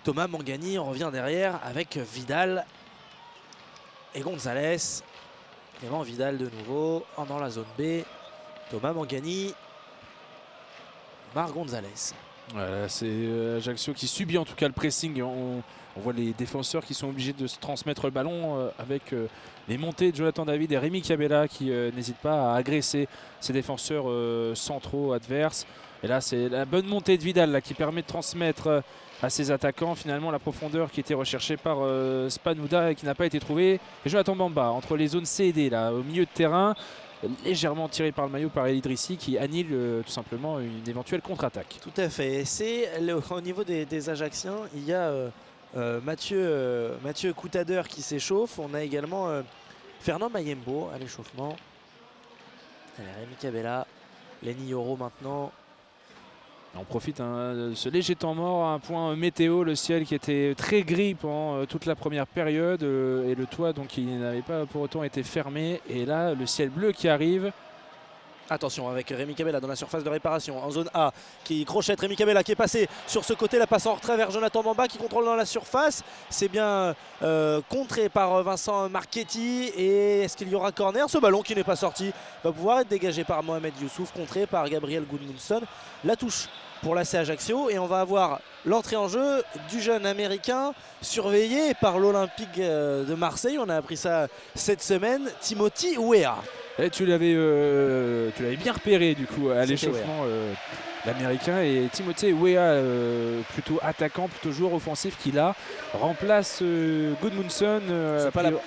Thomas Mangani. On revient derrière avec Vidal et Gonzalez. Clément Vidal de nouveau dans la zone B. Thomas Mangani, Marc Gonzalez. Voilà, c'est Ajaccio qui subit en tout cas le pressing. On voit les défenseurs qui sont obligés de se transmettre le ballon avec les montées de Jonathan David et Rémi Cabella qui n'hésitent pas à agresser ces défenseurs centraux adverses. Et là c'est la bonne montée de Vidal là, qui permet de transmettre à ses attaquants finalement la profondeur qui était recherchée par Spanouda et qui n'a pas été trouvée. Et Jonathan Bamba entre les zones C et D là, au milieu de terrain, légèrement tiré par le maillot par El Idrissi qui annule tout simplement une éventuelle contre-attaque. Tout à fait. C'est au niveau des Ajacciens, il y a Mathieu Coutadeur qui s'échauffe. On a également Fernand Mayembo à l'échauffement. Rémi Cabella, Lenny Yoro maintenant. On profite de ce léger temps mort, un point météo, le ciel qui était très gris pendant toute la première période et le toit donc qui n'avait pas pour autant été fermé. Et là le ciel bleu qui arrive. Attention avec Rémi Cabella dans la surface de réparation en zone A qui crochette. Rémi Cabella qui est passé sur ce côté, la passe en retrait vers Jonathan Bamba qui contrôle dans la surface. C'est bien contré par Vincent Marchetti. Et est-ce qu'il y aura corner? Ce ballon qui n'est pas sorti va pouvoir être dégagé par Mohamed Youssouf, contré par Gabriel Gudmundsson. La touche pour l'AC Ajaccio et on va avoir l'entrée en jeu du jeune américain surveillé par l'Olympique de Marseille. On a appris ça cette semaine, Timothy Weah. Et tu l'avais bien repéré du coup à l'échauffement, l'américain. Et Timothy Weah, plutôt attaquant, plutôt joueur offensif, qui là remplace Gudmundsson.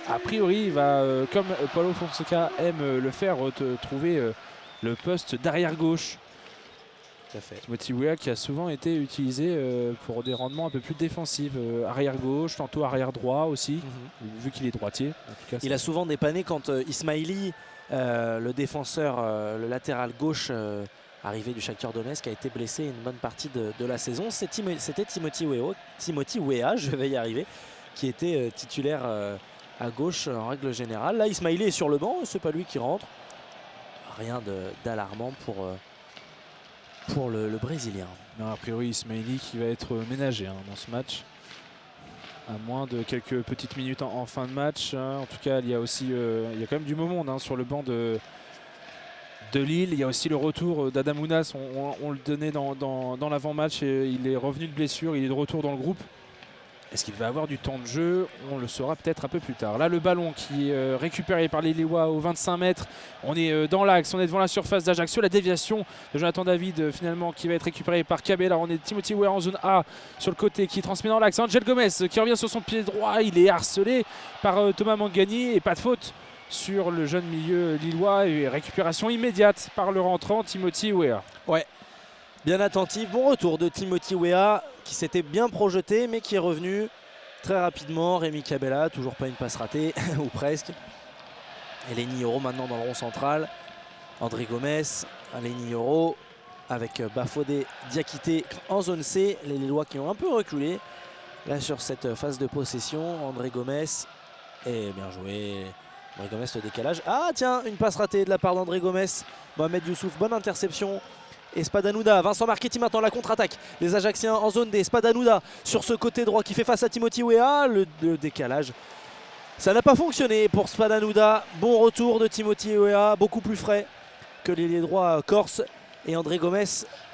A priori, il va, comme Paulo Fonseca aime le faire, trouver le poste d'arrière gauche. Timothy Weah qui a souvent été utilisé pour des rendements un peu plus défensifs, arrière gauche, tantôt arrière droit aussi, vu qu'il est droitier. En tout cas, il a souvent dépanné quand Ismaili, le défenseur, le latéral gauche arrivé du Shakhtar Donetsk, a été blessé une bonne partie de la saison. C'était Timothy Weah, je vais y arriver, qui était titulaire à gauche en règle générale. Là, Ismaili est sur le banc, c'est pas lui qui rentre. Rien d'alarmant pour le Brésilien. Non, a priori, Ismaili qui va être ménagé dans ce match. À moins de quelques petites minutes en fin de match. En tout cas, il y a aussi il y a quand même du beau monde sur le banc de Lille. Il y a aussi le retour d'Adam Ounas. On le donnait dans l'avant-match et il est revenu de blessure. Il est de retour dans le groupe. Est-ce qu'il va avoir du temps de jeu? On le saura peut-être un peu plus tard. Là, le ballon qui est récupéré par les Lillois aux 25 mètres. On est dans l'axe, on est devant la surface d'Ajaccio. La déviation de Jonathan David finalement qui va être récupérée par Cabella. On est Timothy Weah en zone A sur le côté qui transmet dans l'axe. Angel Gomez qui revient sur son pied droit. Il est harcelé par Thomas Mangani et pas de faute sur le jeune milieu lillois. Et récupération immédiate par le rentrant Timothy Weah. Ouais. Bien attentif, bon retour de Timothy Weah qui s'était bien projeté mais qui est revenu très rapidement. Rémi Cabella, toujours pas une passe ratée, ou presque. Et Lenny Yoro maintenant dans le rond central. André Gomez, Lenny Yoro avec Bafodé Diakité en zone C. Les Lillois qui ont un peu reculé là sur cette phase de possession. André Gomez, et bien joué. André Gomez, le décalage. Ah tiens, une passe ratée de la part d'André Gomez. Mohamed Youssouf, bonne interception. Et Spadanouda, Vincent Marchetti maintenant la contre-attaque. Les Ajacciens en zone D. Spadanouda sur ce côté droit qui fait face à Timothy Weah. Le décalage, ça n'a pas fonctionné pour Spadanouda. Bon retour de Timothy Weah, beaucoup plus frais que l'ailier droit corse. Et André Gomez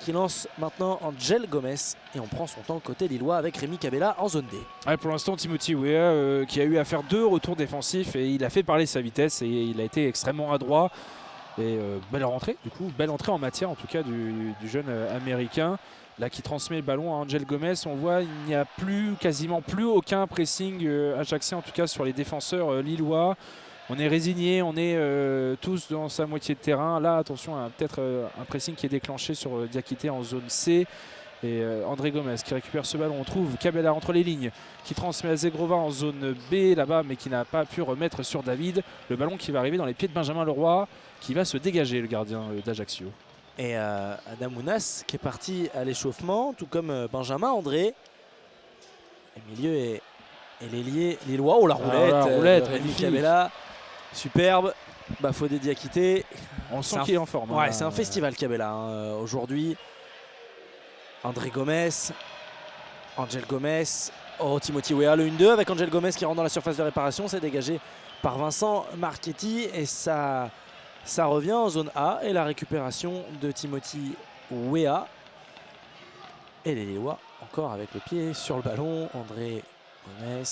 qui lance maintenant Angel Gomez. Et on prend son temps côté lillois avec Rémi Cabella en zone D. Ouais, pour l'instant, Timothy Weah qui a eu à faire 2 retours défensifs et il a fait parler sa vitesse et il a été extrêmement adroit. Et belle rentrée, du coup, belle entrée en matière en tout cas du jeune américain. Là qui transmet le ballon à Angel Gomez. On voit il n'y a quasiment plus aucun pressing ajaxien en tout cas sur les défenseurs lillois. On est résigné, on est tous dans sa moitié de terrain. Là attention, peut-être un pressing qui est déclenché sur Diakité en zone C. Et André Gomez qui récupère ce ballon. On trouve Cabella entre les lignes qui transmet à Zegrova en zone B là-bas mais qui n'a pas pu remettre sur David. Le ballon qui va arriver dans les pieds de Benjamin Leroy qui va se dégager, le gardien d'Ajaccio. Et Adam Ounas qui est parti à l'échauffement, tout comme Benjamin André. Le milieu et l'ailier lillois. Oh la roulette, Rémi Cabella, superbe. Bafodé Diakité. On sent qu'il est en forme. Ouais, c'est un festival Cabella aujourd'hui. André Gomez, Angel Gomez, oh Timothy Weah le 1-2 avec Angel Gomez qui rentre dans la surface de réparation, c'est dégagé par Vincent Marchetti et ça revient en zone A et la récupération de Timothy Weah. Et les Lillois encore avec le pied sur le ballon, André Gomez.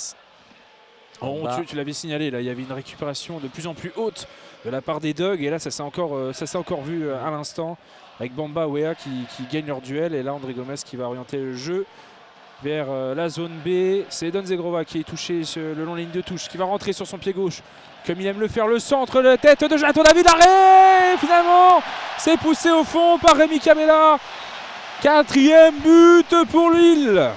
Tu l'avais signalé, là il y avait une récupération de plus en plus haute de la part des Dogs et là ça s'est encore vu à l'instant. Avec Bamba Weah qui gagne leur duel et là André Gomez qui va orienter le jeu vers la zone B. C'est Edon Zegrova qui est touché le long de la ligne de touche, qui va rentrer sur son pied gauche comme il aime le faire, le centre, la tête de Jonathan David, l'arrêt finalement c'est poussé au fond par Rémi Cabella. 4e but pour Lille.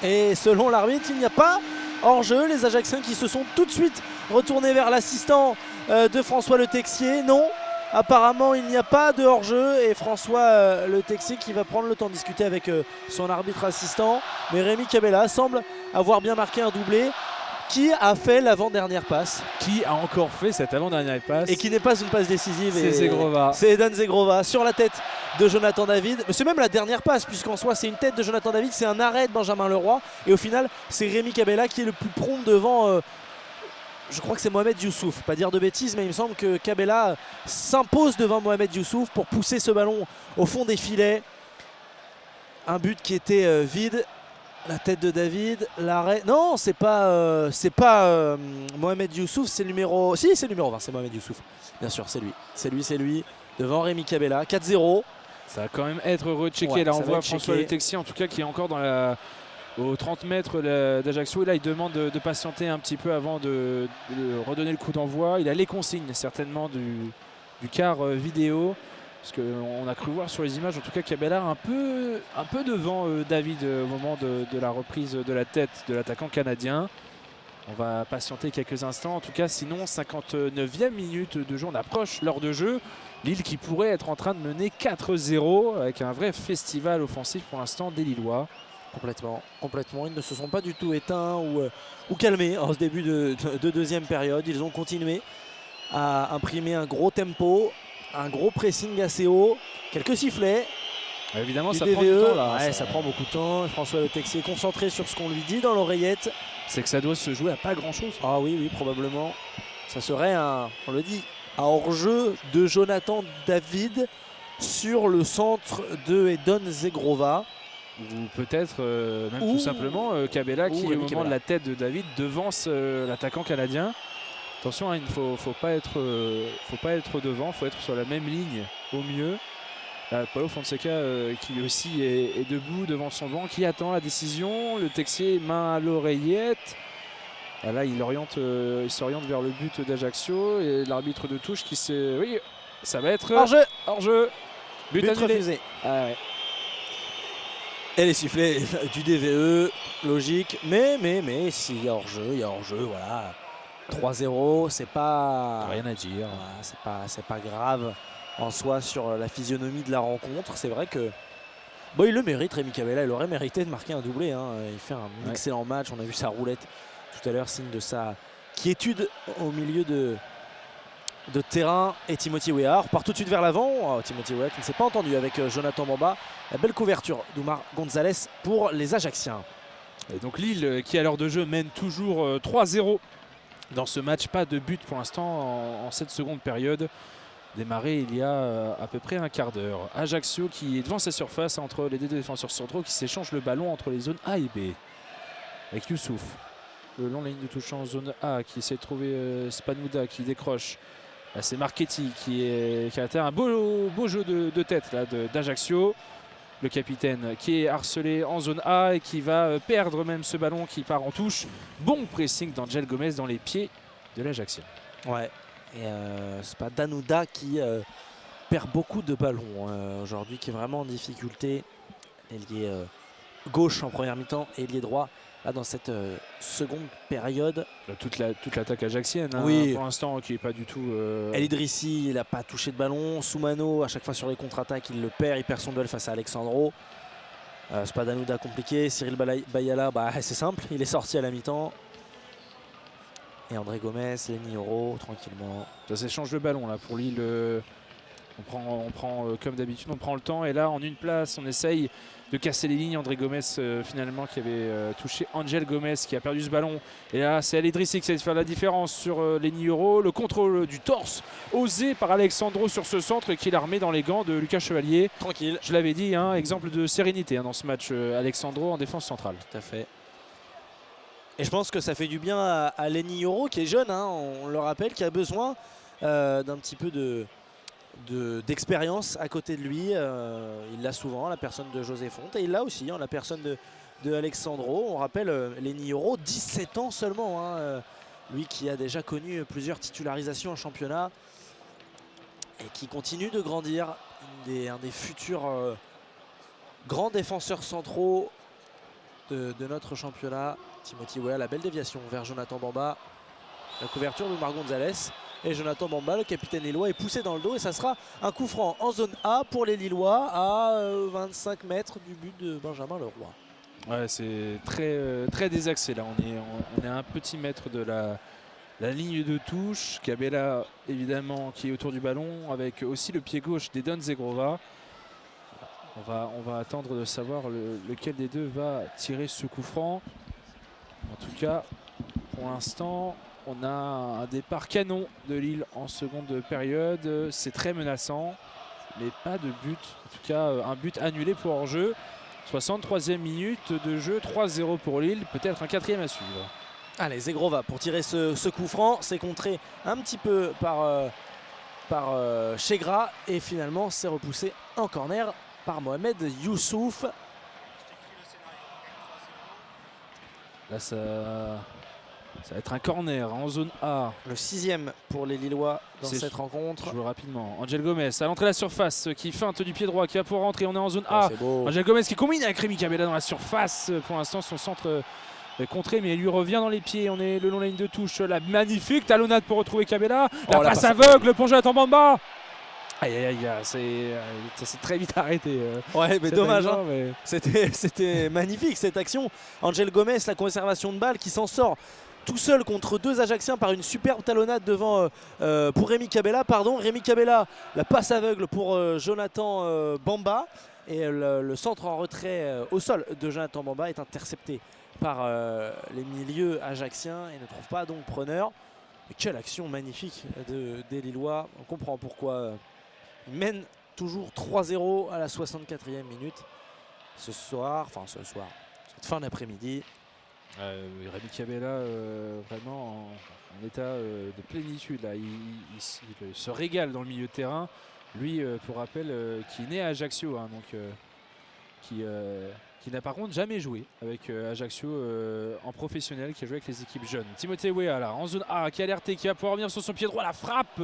Et selon l'arbitre, il n'y a pas hors-jeu. Les Ajacciens qui se sont tout de suite retournés vers l'assistant de François Le Texier. Non, apparemment il n'y a pas de hors-jeu et François Le Texier qui va prendre le temps de discuter avec son arbitre assistant. Mais Rémi Cabella semble avoir bien marqué un doublé. qui a fait l'avant-dernière passe Qui a encore fait cette avant-dernière passe? et qui n'est pas une passe décisive. C'est Zegrova. C'est Eden Zegrova sur la tête de Jonathan David. Mais c'est même la dernière passe, puisqu'en soi c'est une tête de Jonathan David, c'est un arrêt de Benjamin Leroy. Et au final, c'est Rémi Cabella qui est le plus prompt devant. Je crois que c'est Mohamed Youssouf. Pas dire de bêtises, mais il me semble que Cabella s'impose devant Mohamed Youssouf pour pousser ce ballon au fond des filets. Un but qui était vide. La tête de David, l'arrêt. Non, c'est pas Mohamed Youssouf, c'est le numéro. Si, c'est le numéro 20, c'est Mohamed Youssouf. Bien sûr, c'est lui. C'est lui. Devant Rémi Cabella, 4-0. Ça va quand même être rechecké. Ouais, là, on ça va voit être François checké. Le Texier, en tout cas, qui est encore aux 30 mètres d'Ajaccio. Et là, il demande de patienter un petit peu avant de redonner le coup d'envoi. Il a les consignes, certainement, du quart vidéo. Parce qu'on a cru voir sur les images, en tout cas, Cabella un peu devant David au moment de la reprise de la tête de l'attaquant canadien. On va patienter quelques instants. En tout cas, sinon, 59e minute de jeu. On approche l'heure de jeu. Lille qui pourrait être en train de mener 4-0 avec un vrai festival offensif pour l'instant des Lillois. Complètement. Ils ne se sont pas du tout éteints ou calmés en ce début de deuxième période. Ils ont continué à imprimer un gros tempo. Un gros pressing assez haut, quelques sifflets. Évidemment, du ça DVE. prend du temps là. Ouais, ça prend beaucoup de temps. François Le Texier est concentré sur ce qu'on lui dit dans l'oreillette. C'est que ça doit se jouer à pas grand chose. Ah oui, probablement. Ça serait on le dit, un hors-jeu de Jonathan David sur le centre de Eden Zegrova. Ou peut-être même tout simplement Cabella qui, au moment de la tête de David, devance l'attaquant canadien. Attention, hein, il ne faut pas être devant, il faut être sur la même ligne au mieux. Paulo Fonseca qui aussi est debout devant son banc, qui attend la décision. Le Texier, main à l'oreillette. Là, il s'oriente vers le but d'Ajaccio et l'arbitre de touche qui s'est... Oui, ça va être hors-jeu. But refusé. Ah ouais. Et les sifflets du DVE, logique. Mais s'il y a hors-jeu, voilà. 3-0, c'est pas... Rien à dire. Voilà, c'est pas grave en soi sur la physionomie de la rencontre. C'est vrai que il le mérite, Rémi Cabella. Il aurait mérité de marquer un doublé. Hein. Il fait un excellent match. On a vu sa roulette tout à l'heure, signe de sa quiétude au milieu de terrain. Et Timothy Weah part tout de suite vers l'avant. Timothy Weah qui ne s'est pas entendu avec Jonathan Bamba. La belle couverture d'Oumar Gonzalez pour les Ajacciens. Et donc Lille qui à l'heure de jeu mène toujours 3-0 dans ce match. Pas de but pour l'instant en cette seconde période. Démarré il y a à peu près un quart d'heure. Ajaccio qui est devant sa surface entre les deux défenseurs centraux qui s'échangent le ballon entre les zones A et B. Avec Youssouf, le long de la ligne de touche en zone A qui essaie de trouver Spanouda qui décroche. Là c'est Marchetti qui a atteint un beau jeu de tête d'Ajaccio. Le capitaine qui est harcelé en zone A et qui va perdre même ce ballon qui part en touche. Bon pressing d'Angel Gomez dans les pieds de l'Ajaccio. Ouais. Et c'est pas Danouda qui perd beaucoup de ballons aujourd'hui, qui est vraiment en difficulté. Ailier gauche en première mi-temps et ailier droit là dans cette seconde période. Toute l'attaque ajaxienne oui. Pour l'instant qui n'est pas du tout... El Idrissi, il n'a pas touché de ballon. Soumano, à chaque fois sur les contre-attaques, il le perd. Il perd son duel face à Alexandro. C'est pas Danouda compliqué. Cyril Bayala, c'est simple, il est sorti à la mi-temps. Et André Gomez, Lenny Oro, tranquillement. Ça s'échange le ballon là pour Lille. On prend comme d'habitude, on prend le temps. Et là, en une place, on essaye de casser les lignes. André Gomez finalement qui avait touché Angel Gomez qui a perdu ce ballon. Et là, c'est El Idrissi qui essaie de faire la différence sur Lenny Oro. Le contrôle du torse osé par Alexandro sur ce centre et qui l'a remis dans les gants de Lucas Chevalier. Tranquille. Je l'avais dit, exemple de sérénité dans ce match. Alexandro en défense centrale. Tout à fait. Et je pense que ça fait du bien à Lenny Oro qui est jeune, on le rappelle, qui a besoin d'un petit peu d'expérience à côté de lui. Il l'a souvent, la personne de José Fonte, et il l'a aussi, la personne de Alexandro. On rappelle Lenny Oro, 17 ans seulement, lui qui a déjà connu plusieurs titularisations en championnat et qui continue de grandir. Un des futurs grands défenseurs centraux de notre championnat. Timothy Weah, la belle déviation vers Jonathan Bamba. La couverture de Mar Gonzalez. Et Jonathan Bamba, le capitaine lillois, est poussé dans le dos. Et ça sera un coup franc en zone A pour les Lillois à 25 mètres du but de Benjamin Leroy. Ouais, c'est très désaxé là. On est à un petit mètre de la ligne de touche. Kabela évidemment qui est autour du ballon avec aussi le pied gauche d'Edon Zegrova. On va attendre de savoir lequel des deux va tirer ce coup franc. En tout cas, pour l'instant, on a un départ canon de Lille en seconde période. C'est très menaçant, mais pas de but. En tout cas, un but annulé pour hors-jeu. 63e minute de jeu, 3-0 pour Lille. Peut-être un 4e à suivre. Allez, Zegrova pour tirer ce coup franc. C'est contré un petit peu par Chegra. Et finalement, c'est repoussé en corner par Mohamed Youssouf. Là, ça va être un corner en zone A. Le 6e pour les Lillois dans C'est cette rencontre. Joué rapidement. Angel Gomez à l'entrée de la surface qui feinte du pied droit, qui va pour rentrer. On est en zone A. C'est beau. Angel Gomez qui combine avec Rémi Kabela dans la surface. Pour l'instant, son centre est contré, mais il lui revient dans les pieds. On est le long de la ligne de touche. La magnifique talonnade pour retrouver Kabela. La passe aveugle pour Jonathan Bamba. Aïe aïe aïe, ça s'est très vite arrêté. Ouais, mais dommage. Hein, mais... C'était magnifique cette action. Angel Gomez, la conservation de balle qui s'en sort tout seul contre deux Ajacciens par une superbe talonnade devant pour Rémi Kabela. Rémi Kabela, la passe aveugle pour Jonathan Bamba. Et le centre en retrait au sol de Jonathan Bamba est intercepté par les milieux ajacciens et ne trouve pas donc preneur. Mais quelle action magnifique des Lillois. On comprend pourquoi ils mènent toujours 3-0 à la 64e minute. Ce soir, cette fin d'après-midi. Rémi Kabela vraiment en état de plénitude là. Il se régale dans le milieu de terrain. Lui, pour rappel, qui est né à Ajaccio, hein, donc qui n'a par contre jamais joué avec Ajaccio en professionnel, qui a joué avec les équipes jeunes. Timothée Weah là en zone A, qui a alerté, qui va pouvoir revenir sur son pied droit, la frappe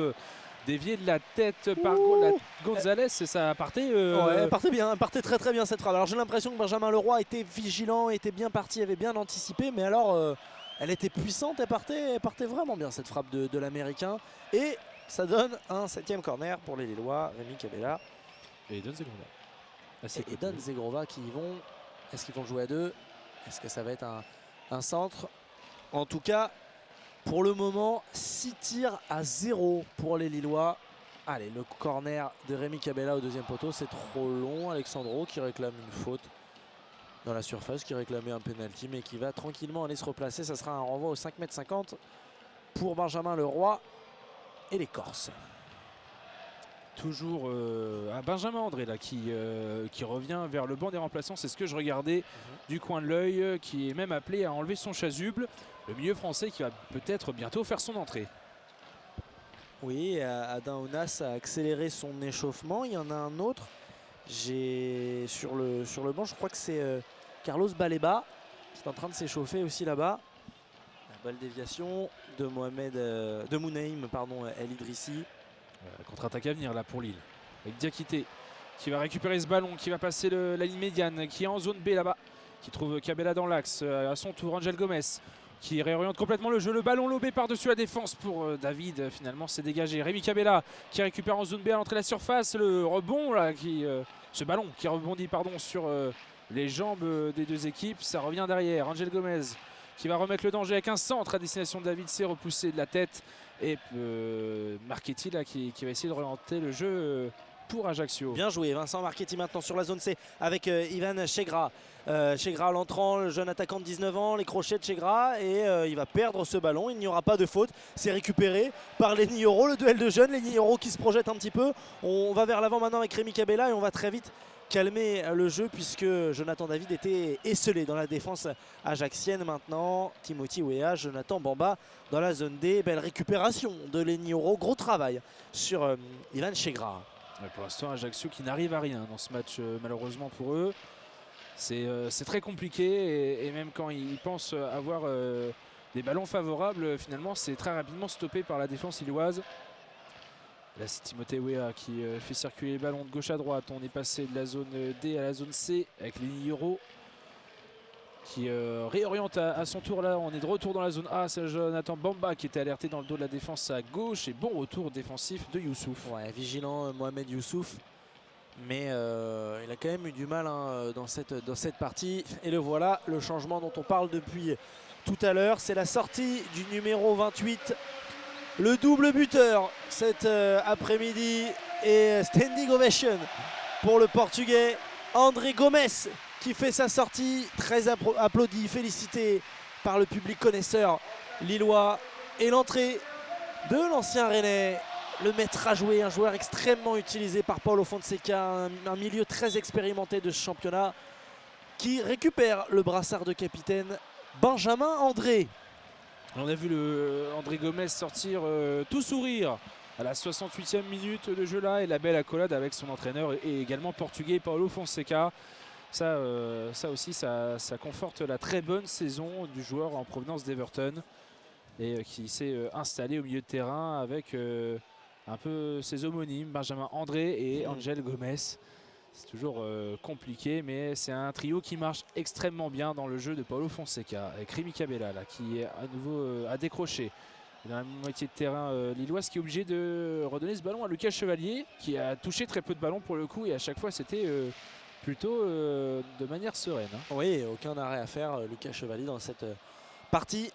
déviée de la tête par Gonzalez, et ça partait. Ouais, elle partait très très bien cette frappe. Alors j'ai l'impression que Benjamin Leroy était vigilant, était bien parti, avait bien anticipé, mais alors elle était puissante, elle partait vraiment bien cette frappe de l'Américain. Et ça donne un 7e corner pour les Lillois, Rémi Kabela. Et Edon Zegrova. Et Edon Zegrova qui y vont. Est-ce qu'ils vont jouer à deux? Est-ce que ça va être un centre? En tout cas, pour le moment, 6 tirs à 0 pour les Lillois. Allez, le corner de Rémi Kabela au deuxième poteau, c'est trop long. Alexandro qui réclame une faute dans la surface, qui réclamait un penalty, mais qui va tranquillement aller se replacer. Ça sera un renvoi au 5,50 m pour Benjamin Leroy et les Corses. Toujours à Benjamin André là, qui revient vers le banc des remplaçants. C'est ce que je regardais du coin de l'œil, qui est même appelé à enlever son chasuble. Le milieu français qui va peut-être bientôt faire son entrée. Oui, Adin Ounas a accéléré son échauffement. Il y en a un autre. J'ai sur le banc, je crois que c'est Carlos Baleba qui est en train de s'échauffer aussi là-bas. La balle déviation de Mounaïm El Idrissi. Contre-attaque à venir là pour Lille. Avec Diakité qui va récupérer ce ballon, qui va passer la ligne médiane, qui est en zone B là-bas, qui trouve Kabela dans l'axe. À son tour, Angel Gomez qui réoriente complètement le jeu. Le ballon lobé par-dessus la défense pour David. Finalement, c'est dégagé. Rémi Kabela qui récupère en zone B à l'entrée de la surface. Le rebond là, ce ballon qui rebondit sur les jambes des deux équipes. Ça revient derrière. Angel Gomez qui va remettre le danger avec un centre à destination de David. C'est repoussé de la tête. Et Marchetti là, qui va essayer de relancer le jeu pour Ajaccio. Bien joué Vincent Marchetti maintenant sur la zone C avec Ivan Chegra. Chegra à l'entrant, le jeune attaquant de 19 ans, les crochets de Chegra, et il va perdre ce ballon. Il n'y aura pas de faute. C'est récupéré par Lenny Yoro, le duel de jeunes. Lenny Yoro qui se projette un petit peu. On va vers l'avant maintenant avec Rémi Kabela et on va très vite calmer le jeu puisque Jonathan David était esselé dans la défense ajaccienne. Maintenant Timothy Weah, Jonathan Bamba dans la zone D. Belle récupération de Lenny Yoro, gros travail sur Ivan Chegra. Pour l'instant, Ajaccio qui n'arrive à rien dans ce match, malheureusement pour eux. C'est très compliqué et même quand ils pensent avoir des ballons favorables, finalement c'est très rapidement stoppé par la défense lilloise. Là c'est Timothée Weah qui fait circuler les ballons de gauche à droite. On est passé de la zone D à la zone C avec Lenny Yoro qui réoriente à son tour. Là on est de retour dans la zone A. C'est Jonathan Bamba qui était alerté dans le dos de la défense à gauche, et bon retour défensif de Youssouf. Ouais, vigilant Mohamed Youssouf Mais il a quand même eu du mal dans cette partie. Et le voilà, le changement dont on parle depuis tout à l'heure. C'est la sortie du numéro 28, le double buteur cet après-midi. Et standing ovation pour le Portugais André Gomes qui fait sa sortie. Très applaudi, félicité par le public connaisseur lillois. Et l'entrée de l'ancien Rennais, le maître à jouer, un joueur extrêmement utilisé par Paulo Fonseca, un milieu très expérimenté de ce championnat, qui récupère le brassard de capitaine, Benjamin André. On a vu André Gomes sortir tout sourire à la 68e minute de jeu là, et la belle accolade avec son entraîneur et également portugais Paulo Fonseca. Ça aussi, ça conforte la très bonne saison du joueur en provenance d'Everton et qui s'est installé au milieu de terrain avec un peu ses homonymes, Benjamin André et Angel Gomes. C'est toujours compliqué, mais c'est un trio qui marche extrêmement bien dans le jeu de Paulo Fonseca. Avec Rémi Cabella là, qui à nouveau a décroché dans la moitié de terrain lilloise, qui est obligé de redonner ce ballon à Lucas Chevalier, qui a touché très peu de ballons pour le coup, et à chaque fois c'était plutôt de manière sereine. Oui, aucun arrêt à faire, Lucas Chevalier, dans cette partie.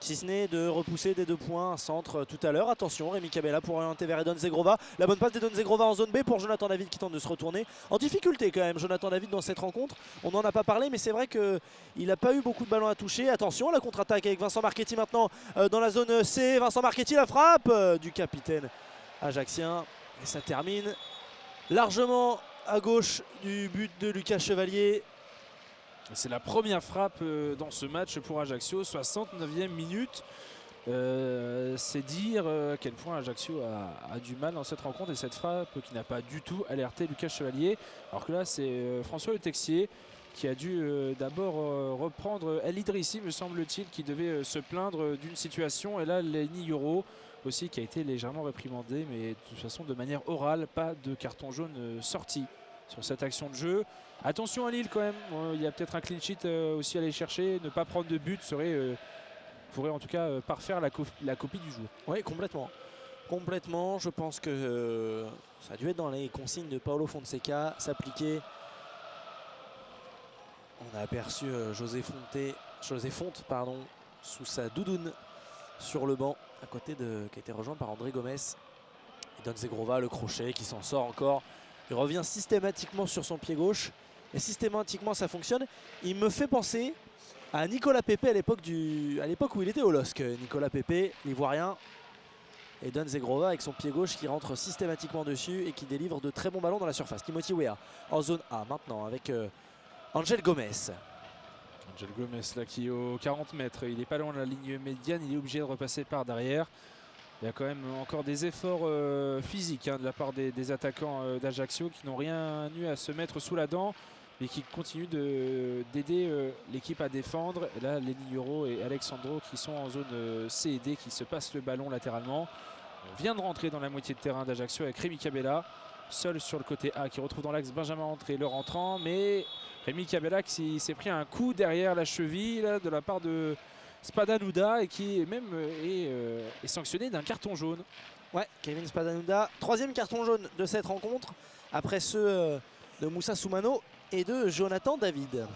Si ce n'est de repousser des 2 points, un centre tout à l'heure. Attention, Rémi Cabella pour orienter vers Edon Zegrova. La bonne passe d'Edon Zegrova en zone B pour Jonathan David qui tente de se retourner. En difficulté quand même, Jonathan David dans cette rencontre. On n'en a pas parlé, mais c'est vrai qu'il n'a pas eu beaucoup de ballons à toucher. Attention, la contre-attaque avec Vincent Marchetti maintenant dans la zone C. Vincent Marchetti, la frappe du capitaine ajaxien. Et ça termine largement à gauche du but de Lucas Chevalier. C'est la première frappe dans ce match pour Ajaccio, 69e minute. C'est dire à quel point Ajaccio a du mal dans cette rencontre, et cette frappe qui n'a pas du tout alerté Lucas Chevalier. Alors que là, c'est François Le Texier qui a dû d'abord reprendre El Idrissi, me semble-t-il, qui devait se plaindre d'une situation. Et là, Lenny Yoro aussi qui a été légèrement réprimandé, mais de toute façon de manière orale, pas de carton jaune sorti sur cette action de jeu. Attention à Lille quand même, il y a peut-être un clean sheet aussi à aller chercher. Ne pas prendre de but pourrait en tout cas parfaire la copie du jour. Oui, complètement. Complètement, je pense que ça a dû être dans les consignes de Paulo Fonseca, s'appliquer. On a aperçu José Fonte sous sa doudoune sur le banc, à côté qui a été rejoint par André Gomes. Et Don Zegrova, le crochet, qui s'en sort encore. Il revient systématiquement sur son pied gauche. Et systématiquement, ça fonctionne. Il me fait penser à Nicolas Pepe à l'époque où il était au LOSC. Nicolas Pepe, l'Ivoirien. Et Don Zegrova avec son pied gauche qui rentre systématiquement dessus et qui délivre de très bons ballons dans la surface. Timothy Weah en zone A maintenant avec Angel Gomes. Angel Gomes là qui est aux 40 mètres. Il n'est pas loin de la ligne médiane. Il est obligé de repasser par derrière. Il y a quand même encore des efforts physiques de la part des attaquants d'Ajaccio qui n'ont rien eu à se mettre sous la dent, mais qui continuent d'aider l'équipe à défendre. Et là, Lenny Yoro et Alexandro qui sont en zone C et D, qui se passent le ballon latéralement. On vient de rentrer dans la moitié de terrain d'Ajaccio avec Rémi Cabella, seul sur le côté A, qui retrouve dans l'axe Benjamin André, le rentrant. Mais Rémi Cabella qui s'est pris un coup derrière la cheville là, de la part de Spadanouda, et qui même est sanctionné d'un carton jaune. Ouais, Kevin Spadanouda, 3e carton jaune de cette rencontre, après ceux de Moussa Soumano et de Jonathan David.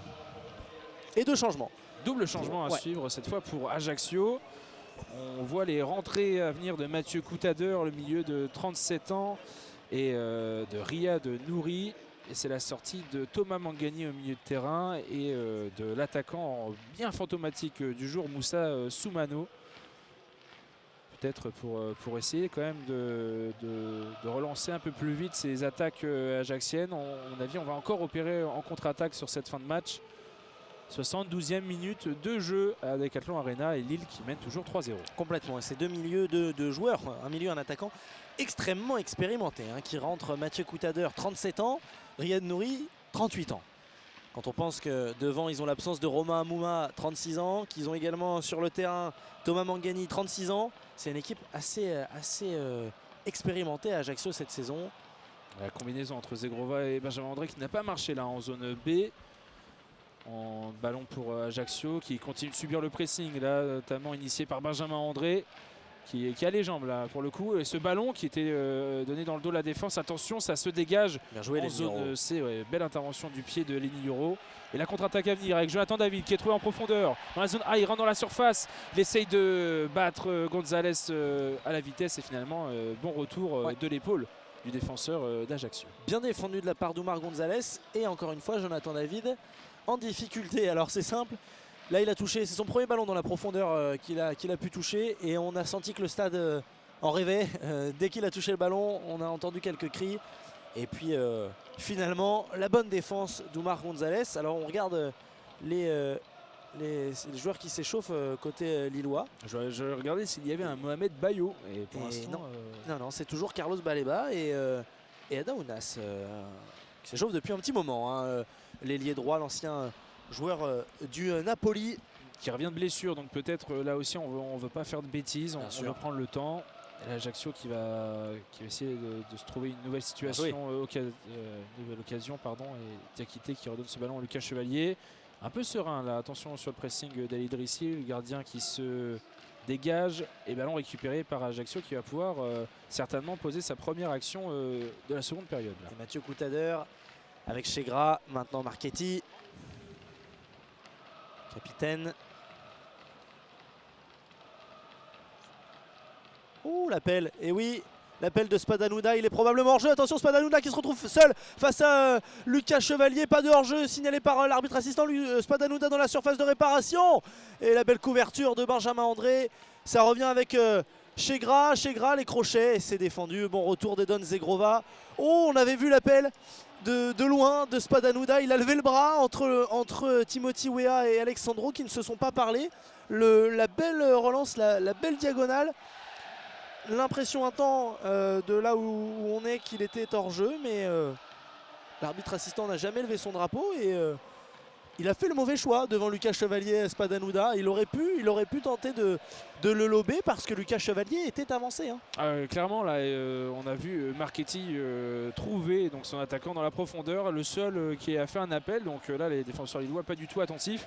Et 2 changements. Double changement à suivre cette fois pour Ajaccio. On voit les rentrées à venir de Mathieu Coutadeur, le milieu de 37 ans, et de Riyad Nouri. Et c'est la sortie de Thomas Mangani au milieu de terrain et de l'attaquant bien fantomatique du jour, Moussa Soumano. Peut-être pour essayer quand même de relancer un peu plus vite ces attaques ajacciennes. On a vu, on va encore opérer en contre-attaque sur cette fin de match. 72e minute de jeu à Decathlon Arena, et Lille qui mène toujours 3-0. Complètement, et c'est 2 milieux de joueurs, un milieu, un attaquant extrêmement expérimenté qui rentre. Mathieu Coutadeur, 37 ans, Riyad Nouri, 38 ans. Quand on pense que devant ils ont l'absence de Romain Amouma, 36 ans, qu'ils ont également sur le terrain Thomas Mangani, 36 ans, c'est une équipe assez expérimentée à Ajaccio cette saison. La combinaison entre Zegrova et Benjamin André qui n'a pas marché là en zone B. En ballon pour Ajaccio qui continue de subir le pressing là, notamment initié par Benjamin André. qui a les jambes là pour le coup. Et ce ballon qui était donné dans le dos de la défense, attention, ça se dégage Bien joué, en les zone C. Belle intervention du pied de Lenny Yoro. Et la contre-attaque à venir avec Jonathan David qui est trouvé en profondeur. Dans la zone A, il rentre dans la surface. Il essaye de battre Gonzalez à la vitesse et finalement bon retour de l'épaule du défenseur d'Ajaccio. Bien défendu de la part d'Oumar Gonzalez. Et encore une fois, Jonathan David en difficulté. Alors c'est simple. Là, il a touché, c'est son premier ballon dans la profondeur qu'il a pu toucher. Et on a senti que le stade en rêvait. Dès qu'il a touché le ballon, on a entendu quelques cris. Et puis finalement, la bonne défense d'Oumar Gonzalez. Alors on regarde les joueurs qui s'échauffent côté lillois. Je regardais s'il y avait un Mohamed Bayo. Et pour l'instant, non, c'est toujours Carlos Baleba et Adaunas qui s'échauffent depuis un petit moment. Hein. L'ailier droit, l'ancien joueur du Napoli. Qui revient de blessure, donc peut-être là aussi on veut pas faire de bêtises, on veut prendre le temps. Et Ajaccio qui va essayer de se trouver une nouvelle situation, nouvelle occasion, pardon, et Diakité qui redonne ce ballon à Lucas Chevalier. Un peu serein là, attention sur le pressing d'Ali Idrissi, le gardien qui se dégage et ballon récupéré par Ajaccio qui va pouvoir certainement poser sa première action de la seconde période. Là. Et Mathieu Coutader avec Chegra, maintenant Marchetti. Capitaine. Ouh, l'appel. Et oui, l'appel de Spadanouda. Il est probablement hors-jeu. Attention, Spadanouda qui se retrouve seul face à Lucas Chevalier. Pas de hors-jeu signalé par l'arbitre assistant. Spadanouda dans la surface de réparation. Et la belle couverture de Benjamin André. Ça revient avec Chegra. Chegra, les crochets. Et c'est défendu. Bon retour d'Edon Zegrova. Oh, on avait vu l'appel de loin de Spadanouda. Il a levé le bras entre Timothy Weah et Alexandro qui ne se sont pas parlé. La belle relance, la belle diagonale. L'impression un temps de là où on est qu'il était hors jeu, mais l'arbitre assistant n'a jamais levé son drapeau et il a fait le mauvais choix devant Lucas Chevalier Spadanouda. Il aurait pu tenter de le lober parce que Lucas Chevalier était avancé. Hein. Clairement, là, on a vu Marchetti trouver donc, son attaquant dans la profondeur, le seul qui a fait un appel. Donc là, les défenseurs lillois pas du tout attentifs.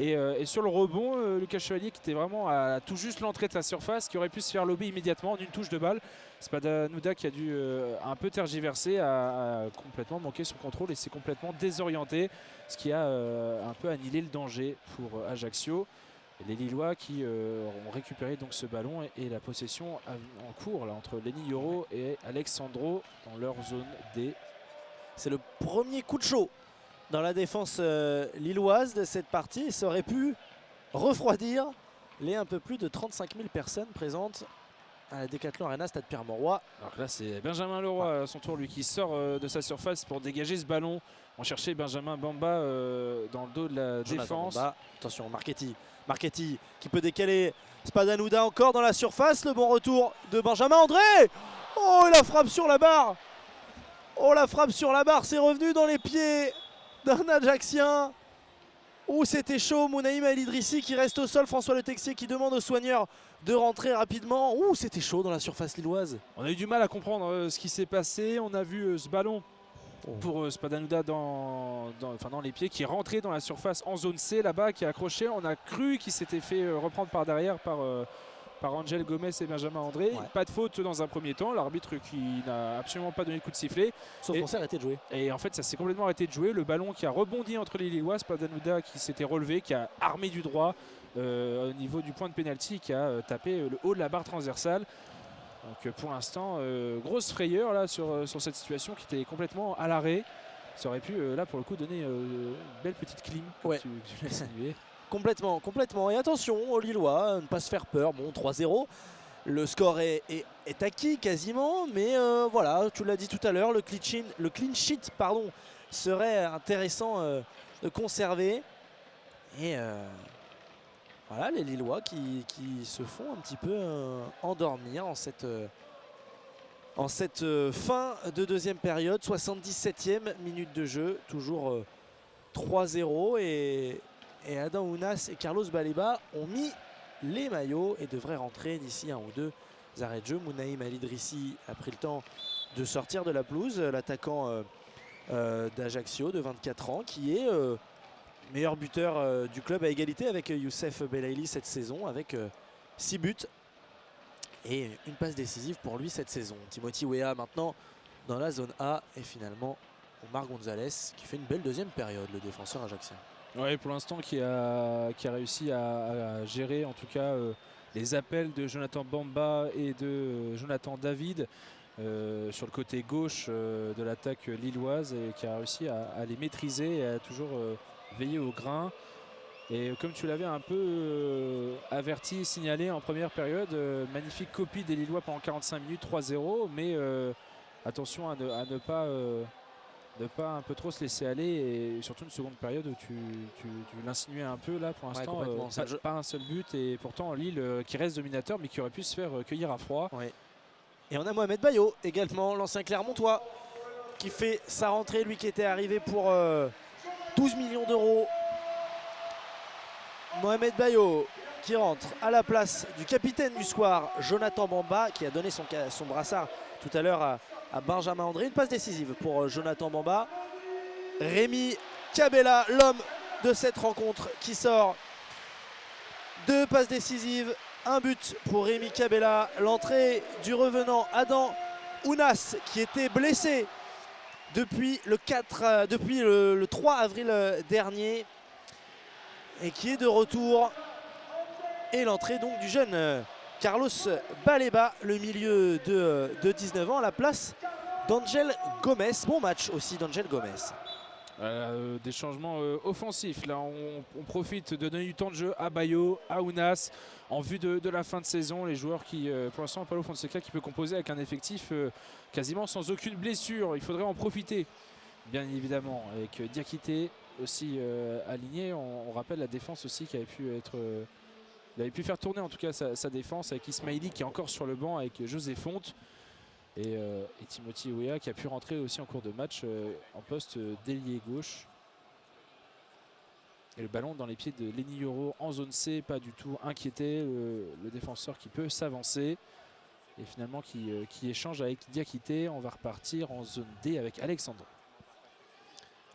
Et sur le rebond, Lucas Chevalier qui était vraiment à tout juste l'entrée de sa surface, qui aurait pu se faire lober immédiatement en une touche de balle. Spadanouda qui a dû un peu tergiverser, a complètement manqué son contrôle et s'est complètement désorienté, ce qui a un peu annihilé le danger pour Ajaccio. Et les Lillois qui ont récupéré donc ce ballon et la possession en cours là, entre Lenny Yoro et Alexandro dans leur zone D. C'est le premier coup de chaud dans la défense lilloise de cette partie. Et ça aurait pu refroidir les un peu plus de 35 000 personnes présentes à la Decathlon Arena, Stade Pierre-Mauroy. Alors là, c'est Benjamin Leroy à son tour, lui qui sort de sa surface pour dégager ce ballon. On cherchait Benjamin Bamba dans le dos de la défense. Bamba. Attention, Marchetti qui peut décaler. Spadanouda encore dans la surface. Le bon retour de Benjamin André. Oh, et la frappe sur la barre. Oh, la frappe sur la barre, c'est revenu dans les pieds d'un Ajaxien. Oh, c'était chaud. Mounaïm El Idrissi qui reste au sol. François Le Texier qui demande aux soigneurs de rentrer rapidement. Oh, c'était chaud dans la surface lilloise. On a eu du mal à comprendre ce qui s'est passé. On a vu ce ballon pour Spadanouda dans les pieds qui est rentré dans la surface en zone C là-bas, qui est accroché. On a cru qu'il s'était fait reprendre par derrière par Angel Gomez et Benjamin André. Ouais. Pas de faute dans un premier temps. L'arbitre qui n'a absolument pas donné de coup de sifflet. Sauf qu'on s'est arrêté de jouer. Et en fait, ça s'est complètement arrêté de jouer. Le ballon qui a rebondi entre les Lillois, Spadanouda qui s'était relevé, qui a armé du droit au niveau du point de pénalty, qui a tapé le haut de la barre transversale. Donc pour l'instant, grosse frayeur là, sur cette situation qui était complètement à l'arrêt. Ça aurait pu là pour le coup donner une belle petite clim. Ouais. Tu laisses saluer. Complètement. Et attention aux Lillois, ne pas se faire peur. Bon, 3-0. Le score est acquis quasiment. Mais voilà, tu l'as dit tout à l'heure, le clean sheet serait intéressant de conserver. Et voilà, les Lillois qui se font un petit peu endormir en cette fin de deuxième période. 77e minute de jeu. Toujours 3-0 et Adam Ounas et Carlos Baleba ont mis les maillots et devraient rentrer d'ici un ou deux arrêts de jeu. Mounaïm El Idrissi a pris le temps de sortir de la pelouse. L'attaquant d'Ajaccio de 24 ans qui est meilleur buteur du club à égalité avec Youssef Belaïli cette saison avec 6 buts. Et une passe décisive pour lui cette saison. Timothy Weah maintenant dans la zone A et finalement Omar Gonzalez qui fait une belle deuxième période, le défenseur ajaxien. Ouais, pour l'instant qui a réussi à gérer en tout cas les appels de Jonathan Bamba et de Jonathan David sur le côté gauche de l'attaque lilloise et qui a réussi à les maîtriser et à toujours veiller au grain. Et comme tu l'avais un peu averti, signalé en première période, magnifique copie des Lillois pendant 45 minutes, 3-0, mais attention à ne pas un peu trop se laisser aller, et surtout une seconde période où tu l'insinuais un peu là pour l'instant, pas un seul but, et pourtant Lille qui reste dominateur mais qui aurait pu se faire cueillir à froid. Ouais. Et on a Mohamed Bayo également, l'ancien Clermontois, qui fait sa rentrée, lui qui était arrivé pour 12 millions d'euros. Mohamed Bayo qui rentre à la place du capitaine du soir, Jonathan Bamba, qui a donné son brassard tout à l'heure à Benjamin André. Une passe décisive pour Jonathan Bamba. Rémi Cabella, l'homme de cette rencontre, qui sort. 2 passes décisives, 1 but pour Rémi Cabella. L'entrée du revenant Adam Ounas, qui était blessé depuis le 3 avril dernier et qui est de retour. Et l'entrée donc du jeune Carlos Baleba, le milieu de 19 ans, à la place d'Angel Gomez. Bon match aussi d'Angel Gomez. Des changements offensifs. Là, on profite de donner du temps de jeu à Bayo, à Ounas, en vue de la fin de saison. Les joueurs qui, pour l'instant, Paulo Fonseca qui peut composer avec un effectif quasiment sans aucune blessure. Il faudrait en profiter, bien évidemment, avec Diakité aussi aligné. On rappelle la défense aussi qui avait pu être... il avait pu faire tourner en tout cas sa défense avec Ismaili qui est encore sur le banc avec José Fonte. Et Timothy Weah qui a pu rentrer aussi en cours de match en poste d'ailier gauche. Et le ballon dans les pieds de Lenny Yoro en zone C, pas du tout inquiété. Le défenseur qui peut s'avancer. Et finalement qui échange avec Diakité. On va repartir en zone D avec Alexandre.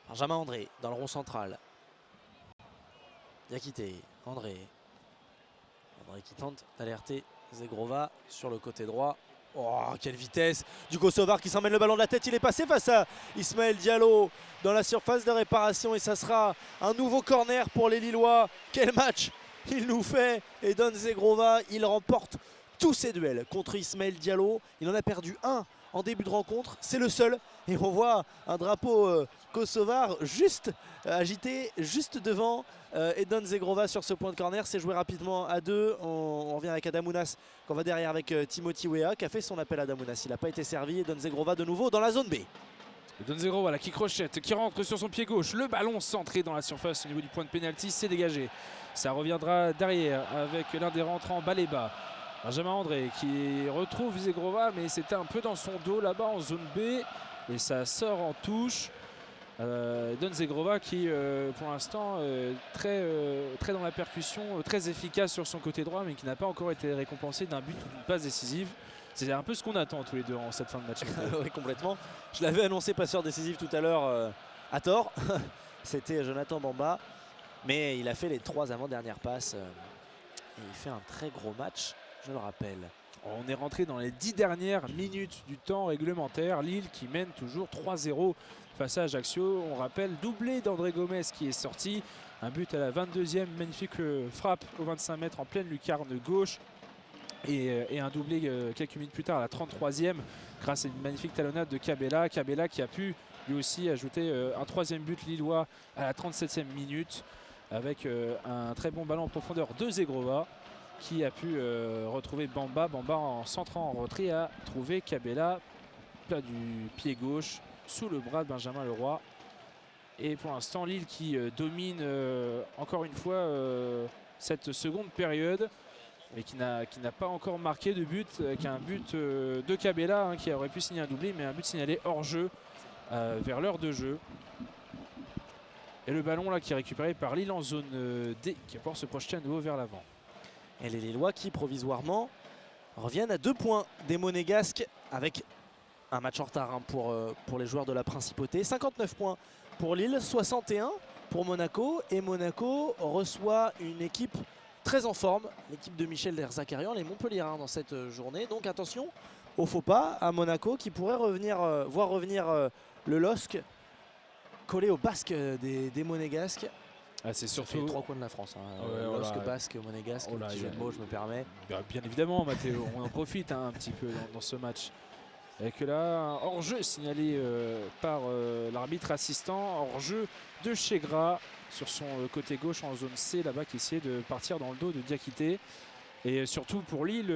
Benjamin André dans le rond central. Diakité, André qui tente d'alerter Zegrova sur le côté droit. Oh, quelle vitesse du Kosovar qui s'emmène le ballon de la tête. Il est passé face à Ismaël Diallo dans la surface de réparation et ça sera un nouveau corner pour les Lillois. Quel match il nous fait. Et Don Zegrova, il remporte tous ses duels contre Ismaël Diallo. Il en a perdu un en début de rencontre, c'est le seul. Et on voit un drapeau kosovar juste agité, juste devant Edon Zegrova sur ce point de corner. C'est joué rapidement à 2. On revient avec Adam Ounas, qu'on va derrière avec Timothy Weah, qui a fait son appel à Adam Ounas. Il n'a pas été servi. Edon Zegrova de nouveau dans la zone B. Edon Zegrova là, qui crochette, qui rentre sur son pied gauche. Le ballon centré dans la surface au niveau du point de pénalty, c'est dégagé. Ça reviendra derrière avec l'un des rentrants, Baleba. Benjamin André qui retrouve Zegrova, mais c'était un peu dans son dos là-bas en zone B. Et ça sort en touche. Don Zegrova qui pour l'instant très dans la percussion, très efficace sur son côté droit, mais qui n'a pas encore été récompensé d'un but ou d'une passe décisive. C'est un peu ce qu'on attend tous les deux en cette fin de match. Oui, complètement. Je l'avais annoncé passeur décisif tout à l'heure à tort. C'était Jonathan Bamba. Mais il a fait les 3 avant-dernières passes. Et il fait un très gros match, je le rappelle. On est rentré dans les 10 dernières minutes du temps réglementaire. Lille qui mène toujours 3-0 face à Ajaccio. On rappelle, doublé d'André Gomez qui est sorti. Un but à la 22e, magnifique frappe au 25 mètres en pleine lucarne gauche. Et un doublé quelques minutes plus tard à la 33e grâce à une magnifique talonnade de Cabella. Cabella qui a pu lui aussi ajouter un 3e but lillois à la 37e minute avec un très bon ballon en profondeur de Zegrova qui a pu retrouver Bamba. Bamba en centrant en retrait a trouvé Cabella plat du pied gauche sous le bras de Benjamin Leroy. Et pour l'instant Lille qui domine encore une fois cette seconde période, mais qui n'a pas encore marqué de but, avec un but de Cabella qui aurait pu signer un doublé, mais un but signalé hors jeu vers l'heure de jeu. Et le ballon là qui est récupéré par Lille en zone D, qui va pouvoir se projeter à nouveau vers l'avant. Et les Lillois qui provisoirement reviennent à 2 points des Monégasques avec un match en retard pour les joueurs de la Principauté. 59 points pour Lille, 61 pour Monaco. Et Monaco reçoit une équipe très en forme, l'équipe de Michel Derzakarian, les Montpelliérains dans cette journée. Donc attention au faux pas à Monaco qui pourrait voir revenir le LOSC collé au basque des Monégasques. Ah, c'est Ça surtout fait les trois coins de la France. LOSC, basque, Monégasque, petit jeu de mots, je me permets. Bien évidemment, Mathéo, on en profite un petit peu dans ce match. Avec là un hors-jeu signalé par l'arbitre assistant, hors-jeu de Chegra sur son côté gauche en zone C, là-bas, qui essayait de partir dans le dos de Diakité. Et surtout pour Lille,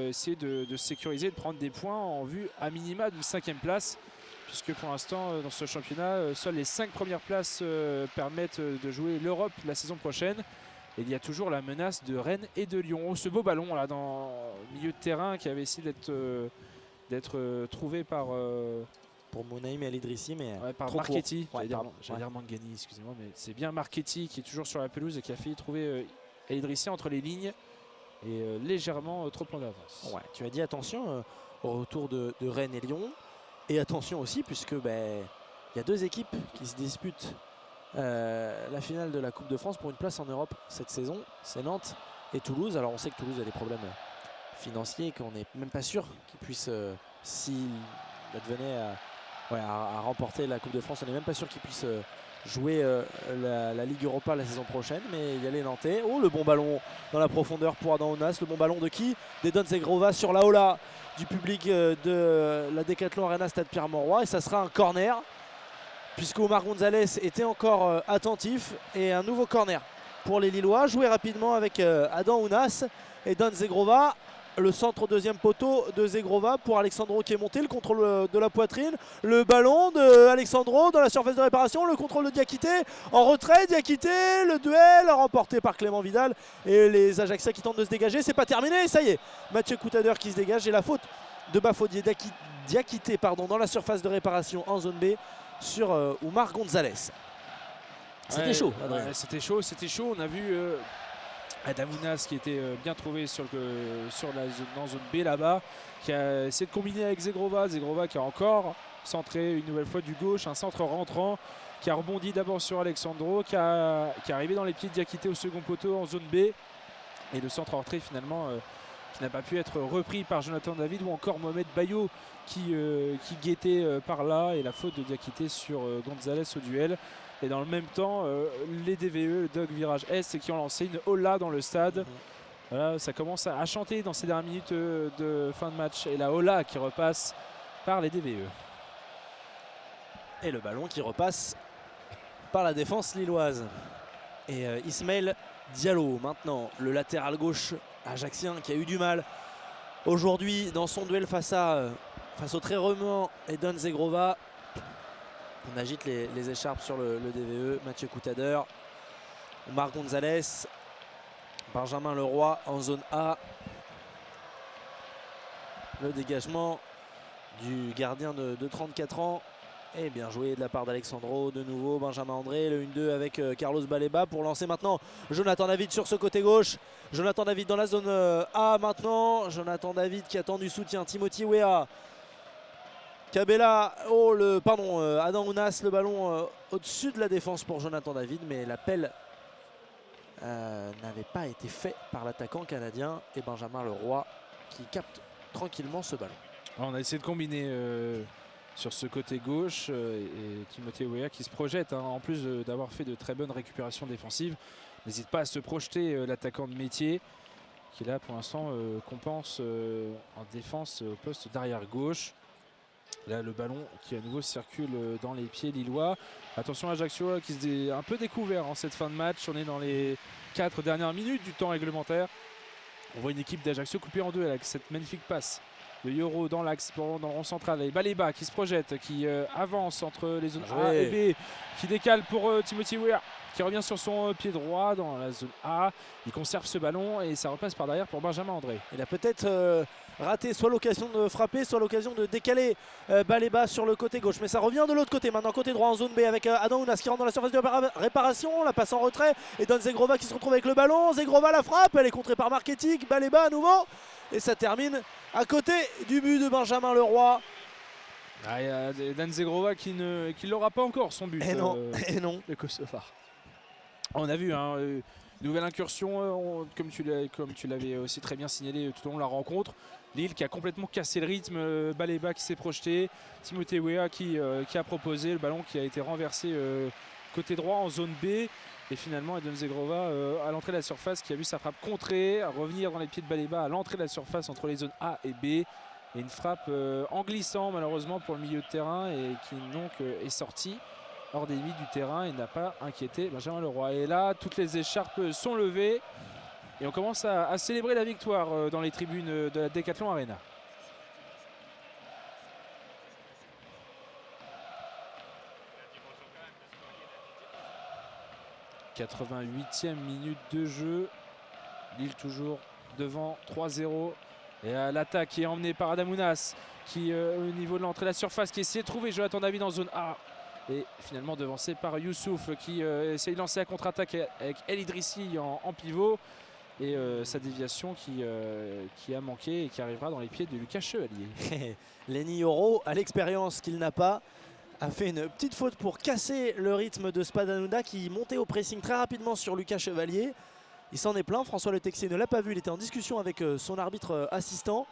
essayer de sécuriser, de prendre des points en vue à minima d'une 5e place. Puisque pour l'instant, dans ce championnat, seules les 5 premières places permettent de jouer l'Europe la saison prochaine. Et il y a toujours la menace de Rennes et de Lyon. Oh, ce beau ballon là dans le milieu de terrain qui avait essayé d'être trouvé par pour Monaïm et Alidrissi, mais par trop Marchetti. Ouais, J'allais dire Mangani, excusez-moi, mais c'est bien Marchetti qui est toujours sur la pelouse et qui a failli trouver Alidrissi entre les lignes et légèrement trop en avance. Ouais, tu as dit attention au retour de Rennes et Lyon. Et attention aussi, puisque y a 2 équipes qui se disputent la finale de la Coupe de France pour une place en Europe cette saison. C'est Nantes et Toulouse. Alors on sait que Toulouse a des problèmes financiers, qu'on n'est même pas sûr qu'ils puissent, s'ils advenaient à remporter la Coupe de France, on n'est même pas sûr qu'ils puissent jouer la Ligue Europa la saison prochaine. Mais il y a les Nantais. Oh, le bon ballon dans la profondeur pour Adam Ounas. Le bon ballon de qui? D'Edon Zegrova sur la Ola du public de la Decathlon Arena Stade Pierre-Mauroy. Et ça sera un corner, puisque Omar Gonzalez était encore attentif. Et un nouveau corner pour les Lillois. Joué rapidement avec Adam Ounas et Edon Zegrova. Le centre au deuxième poteau de Zegrova pour Alexandro qui est monté, le contrôle de la poitrine, le ballon de Alexandro dans la surface de réparation, le contrôle de Diakité en retrait, Diakité, le duel remporté par Clément Vidal et les Ajaxiens qui tentent de se dégager. C'est pas terminé, ça y est, Mathieu Coutader qui se dégage et la faute de Bafodier Diakité dans la surface de réparation en zone B sur Oumar Gonzalez. C'était chaud, Adrien. C'était chaud, on a vu Adam Ounas qui était bien trouvé dans zone B là-bas, qui a essayé de combiner avec Zegrova qui a encore centré une nouvelle fois du gauche, un centre rentrant qui a rebondi d'abord sur Alexandro, qui est arrivé dans les pieds de Diakité au second poteau en zone B, et le centre en retrait finalement qui n'a pas pu être repris par Jonathan David, ou encore Mohamed Bayo qui guettait par là, et la faute de Diakité sur Gonzalez au duel. Et dans le même temps, les DVE, le Dog Virage S, qui ont lancé une Ola dans le stade. Voilà, ça commence à chanter dans ces dernières minutes de fin de match. Et la Ola qui repasse par les DVE. Et le ballon qui repasse par la défense lilloise. Et Ismaël Diallo, maintenant, le latéral gauche ajaxien qui a eu du mal aujourd'hui dans son duel face au très remuant Edon Zegrova. On agite les écharpes sur le DVE. Mathieu Coutader, Omar Gonzalez, Benjamin Leroy en zone A. Le dégagement du gardien de 34 ans. Et bien joué de la part d'Alexandro. De nouveau Benjamin André, le 1-2 avec Carlos Baleba pour lancer maintenant Jonathan David sur ce côté gauche. Jonathan David dans la zone A maintenant. Jonathan David qui attend du soutien. Timothy Weah. Cabella, Adam Ounas, le ballon au-dessus de la défense pour Jonathan David, mais l'appel n'avait pas été fait par l'attaquant canadien et Benjamin Leroy qui capte tranquillement ce ballon. On a essayé de combiner sur ce côté gauche et Timothée Weah qui se projette, en plus d'avoir fait de très bonnes récupérations défensives. N'hésite pas à se projeter l'attaquant de métier qui là pour l'instant compense en défense au poste d'arrière gauche. Là, le ballon qui à nouveau circule dans les pieds lillois. Attention à Ajaccio qui s'est un peu découvert en cette fin de match. On est dans les 4 dernières minutes du temps réglementaire. On voit une équipe d'Ajaccio coupée en deux avec cette magnifique passe de Yoro dans l'axe, dans le rond central. Et Baleba qui se projette, qui avance entre les zones A et B, qui décale pour Timothy Weah, qui revient sur son pied droit dans la zone A. Il conserve ce ballon et ça repasse par derrière pour Benjamin André. Il a peut-être raté soit l'occasion de frapper, soit l'occasion de décaler Baleba sur le côté gauche. Mais ça revient de l'autre côté, maintenant côté droit en zone B avec Adam Ounas qui rentre dans la surface de réparation. La passe en retrait et donne Zegrova qui se retrouve avec le ballon. Zegrova la frappe, elle est contrée par Marchetti. Baleba à nouveau. Et ça termine à côté du but de Benjamin Leroy. Ah, il y a Dan Zegrova qui n'aura pas encore son but. Et non. De Kosovar. On a vu Nouvelle incursion, comme tu l'avais aussi très bien signalé tout au long de la rencontre. Lille qui a complètement cassé le rythme, Baleba qui s'est projeté, Timothée Weah qui a proposé, le ballon qui a été renversé côté droit en zone B. Et finalement Edon Zegrova à l'entrée de la surface qui a vu sa frappe contrée, à revenir dans les pieds de Baleba à l'entrée de la surface entre les zones A et B. Et une frappe en glissant malheureusement pour le milieu de terrain et qui donc est sortie hors des limites du terrain et n'a pas inquiété Benjamin Leroy. Et là, toutes les écharpes sont levées et on commence à célébrer la victoire dans les tribunes de la Decathlon Arena. « 88e minute de jeu. Lille toujours devant 3-0. Et l'attaque est emmenée par Adamounas qui au niveau de l'entrée de la surface qui essaie de trouver Jonathan David en zone A. Et finalement devancé par Youssouf qui essaie de lancer la contre-attaque avec El Idrissi en pivot. Et sa déviation qui a manqué et qui arrivera dans les pieds de Lucas Chevalier. Lenny Yoro, à l'expérience qu'il n'a pas, a fait une petite faute pour casser le rythme de Spadanouna qui montait au pressing très rapidement sur Lucas Chevalier. Il s'en est plaint, François Le Texier ne l'a pas vu, il était en discussion avec son arbitre assistant.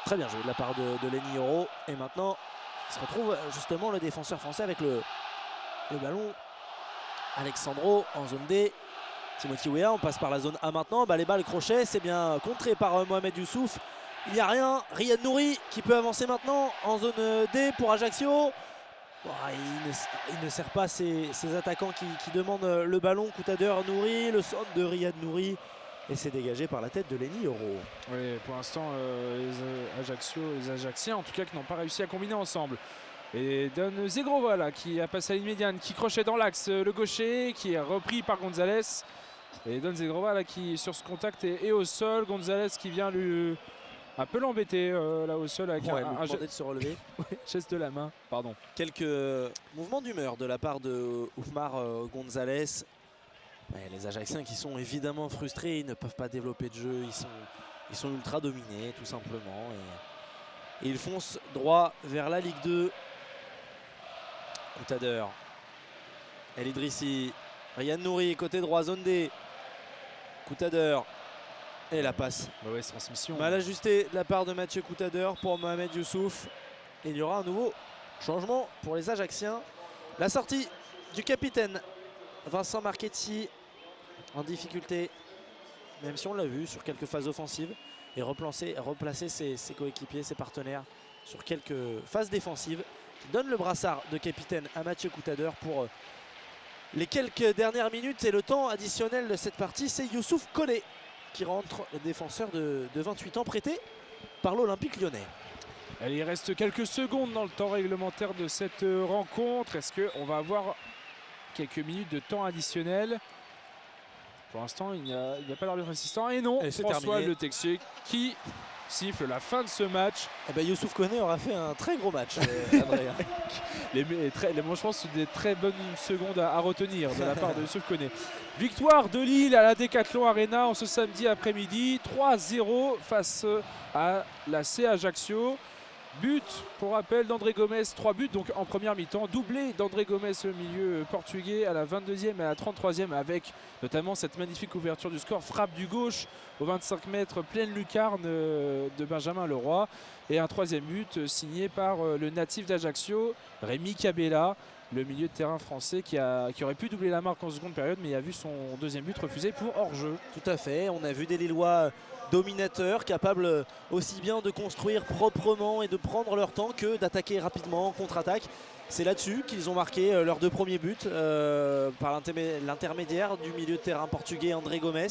Très bien joué de la part de Lenny Yoro. Et maintenant, il se retrouve justement le défenseur français avec le ballon. Alexandro en zone D. Timothy Weah, on passe par la zone A maintenant. Baleba le crochet, c'est bien contré par Mohamed Youssouf. Il n'y a rien. Riyad Nouri qui peut avancer maintenant en zone D pour Ajaccio. Bon, il ne sert pas ses attaquants qui demandent le ballon. Koutader, Nouri, le centre de Riyad Nouri. Et c'est dégagé par la tête de Lenny Yoro. Oui, pour l'instant, les Ajacciens, en tout cas, qui n'ont pas réussi à combiner ensemble. Et Don Zegrova là, qui a passé à la ligne médiane, qui crochait dans l'axe, le gaucher, qui est repris par Gonzalez. Et Don Zegrova là, qui sur ce contact est au sol. Gonzalez qui vient lui un peu l'embêter là au sol avec un geste de se relever. Geste de la main, pardon. Quelques mouvements d'humeur de la part de Oumar Gonzalez. Ouais, les Ajacciens qui sont évidemment frustrés, ils ne peuvent pas développer de jeu, ils sont ultra dominés tout simplement. Et ils foncent droit vers la Ligue 2. Koutader, El Idrissi, Riyad Nouri, côté droit, zone D. Koutader, et la passe. Mauvaise transmission. Mal ajusté de la part de Mathieu Koutader pour Mohamed Youssouf. Et il y aura un nouveau changement pour les Ajacciens. La sortie du capitaine Vincent Marchetti en difficulté, même si on l'a vu sur quelques phases offensives, et replacer ses coéquipiers, ses partenaires sur quelques phases défensives, qui donne le brassard de capitaine à Mathieu Koutader pour les quelques dernières minutes. Et le temps additionnel de cette partie, c'est Youssouf Koné qui rentre, le défenseur de 28 ans prêté par l'Olympique Lyonnais. Allez, il reste quelques secondes dans le temps réglementaire de cette rencontre. Est-ce qu'on va avoir quelques minutes de temps additionnel? Pour l'instant, il n'y a pas l'arbitre assistant. Et non, François Le Texier qui siffle la fin de ce match. Et ben Youssouf Koné aura fait un très gros match. Moi, je pense que c'est des très bonnes secondes à retenir de la part de Youssouf Koné. Victoire de Lille à la Decathlon Arena en ce samedi après-midi. 3-0 face à la C Ajaccio. But, pour rappel, d'André Gomes, 3 buts donc en première mi-temps. Doublé d'André Gomes, le milieu portugais, à la 22e et à la 33e, avec notamment cette magnifique ouverture du score. Frappe du gauche aux 25 mètres, pleine lucarne de Benjamin Leroy. Et un troisième but signé par le natif d'Ajaccio, Rémi Cabella, le milieu de terrain français qui aurait pu doubler la marque en seconde période, mais a vu son deuxième but refusé pour hors-jeu. Tout à fait, on a vu des Lillois dominateurs, capables aussi bien de construire proprement et de prendre leur temps que d'attaquer rapidement en contre-attaque. C'est là-dessus qu'ils ont marqué leurs 2 premiers buts par l'intermédiaire du milieu de terrain portugais André Gomes.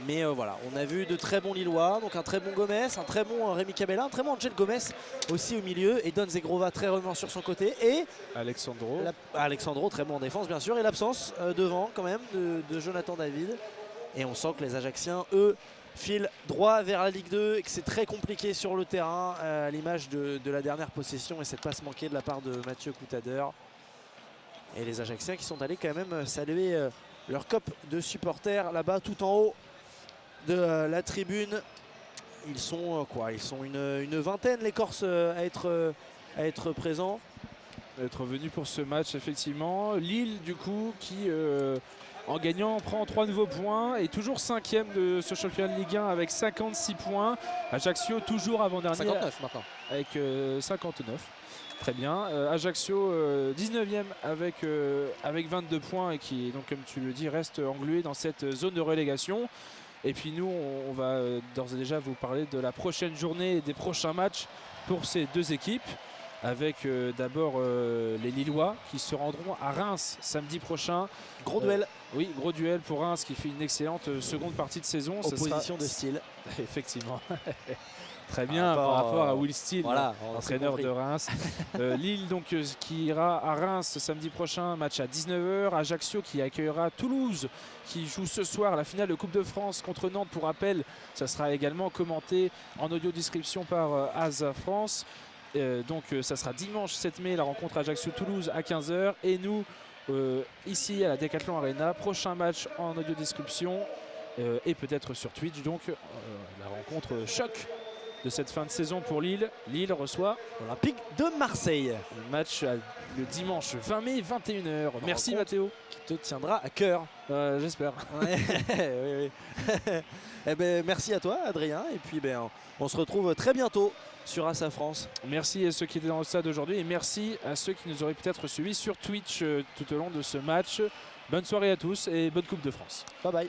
Mais voilà, on a vu de très bons Lillois, donc un très bon Gomes, un très bon Rémi Cabella, un très bon Angel Gomes aussi au milieu, et Don Zegrova très revenant sur son côté, et Alexandro très bon en défense bien sûr, et l'absence devant quand même de Jonathan David. Et on sent que les Ajacciens, eux, filent droit vers la Ligue 2 et que c'est très compliqué sur le terrain à l'image de la dernière possession et cette passe manquée de la part de Mathieu Koutader. Et les Ajacciens qui sont allés quand même saluer leur cop de supporters là-bas tout en haut de la tribune. Ils sont une vingtaine les Corses à être présents. d'être venu pour ce match, effectivement. Lille, du coup, qui, en gagnant, prend 3 nouveaux points et toujours 5e de ce championnat de Ligue 1 avec 56 points. Ajaccio, toujours avant-dernier. 59 maintenant. Avec 59. Très bien. Ajaccio, 19e avec 22 points et qui, donc, comme tu le dis, reste englué dans cette zone de relégation. Et puis nous, on va d'ores et déjà vous parler de la prochaine journée et des prochains matchs pour ces deux équipes. Avec d'abord les Lillois qui se rendront à Reims samedi prochain. Gros duel. Oui, gros duel pour Reims qui fait une excellente seconde partie de saison. Opposition de style. Effectivement. Très bien par rapport à Will Steele, voilà, entraîneur de Reims. Lille donc, qui ira à Reims samedi prochain, match à 19 h. Ajaccio qui accueillera Toulouse qui joue ce soir la finale de Coupe de France contre Nantes. Pour rappel, ça sera également commenté en audio description par AS France. Donc ça sera dimanche 7 mai, la rencontre Ajaccio-Toulouse à 15 h. Et nous, ici à la Decathlon Arena, prochain match en audio description et peut-être sur Twitch. Donc la rencontre choc de cette fin de saison pour Lille. Lille reçoit Olympique de Marseille. Le match le dimanche 20 mai, 21 h. Merci Mathéo. Qui te tiendra à cœur. J'espère. Ouais. Oui, oui. Eh ben, merci à toi Adrien. Et puis on se retrouve très bientôt sur AS France. Merci à ceux qui étaient dans le stade aujourd'hui et merci à ceux qui nous auraient peut-être suivis sur Twitch tout au long de ce match. Bonne soirée à tous et bonne Coupe de France. Bye bye.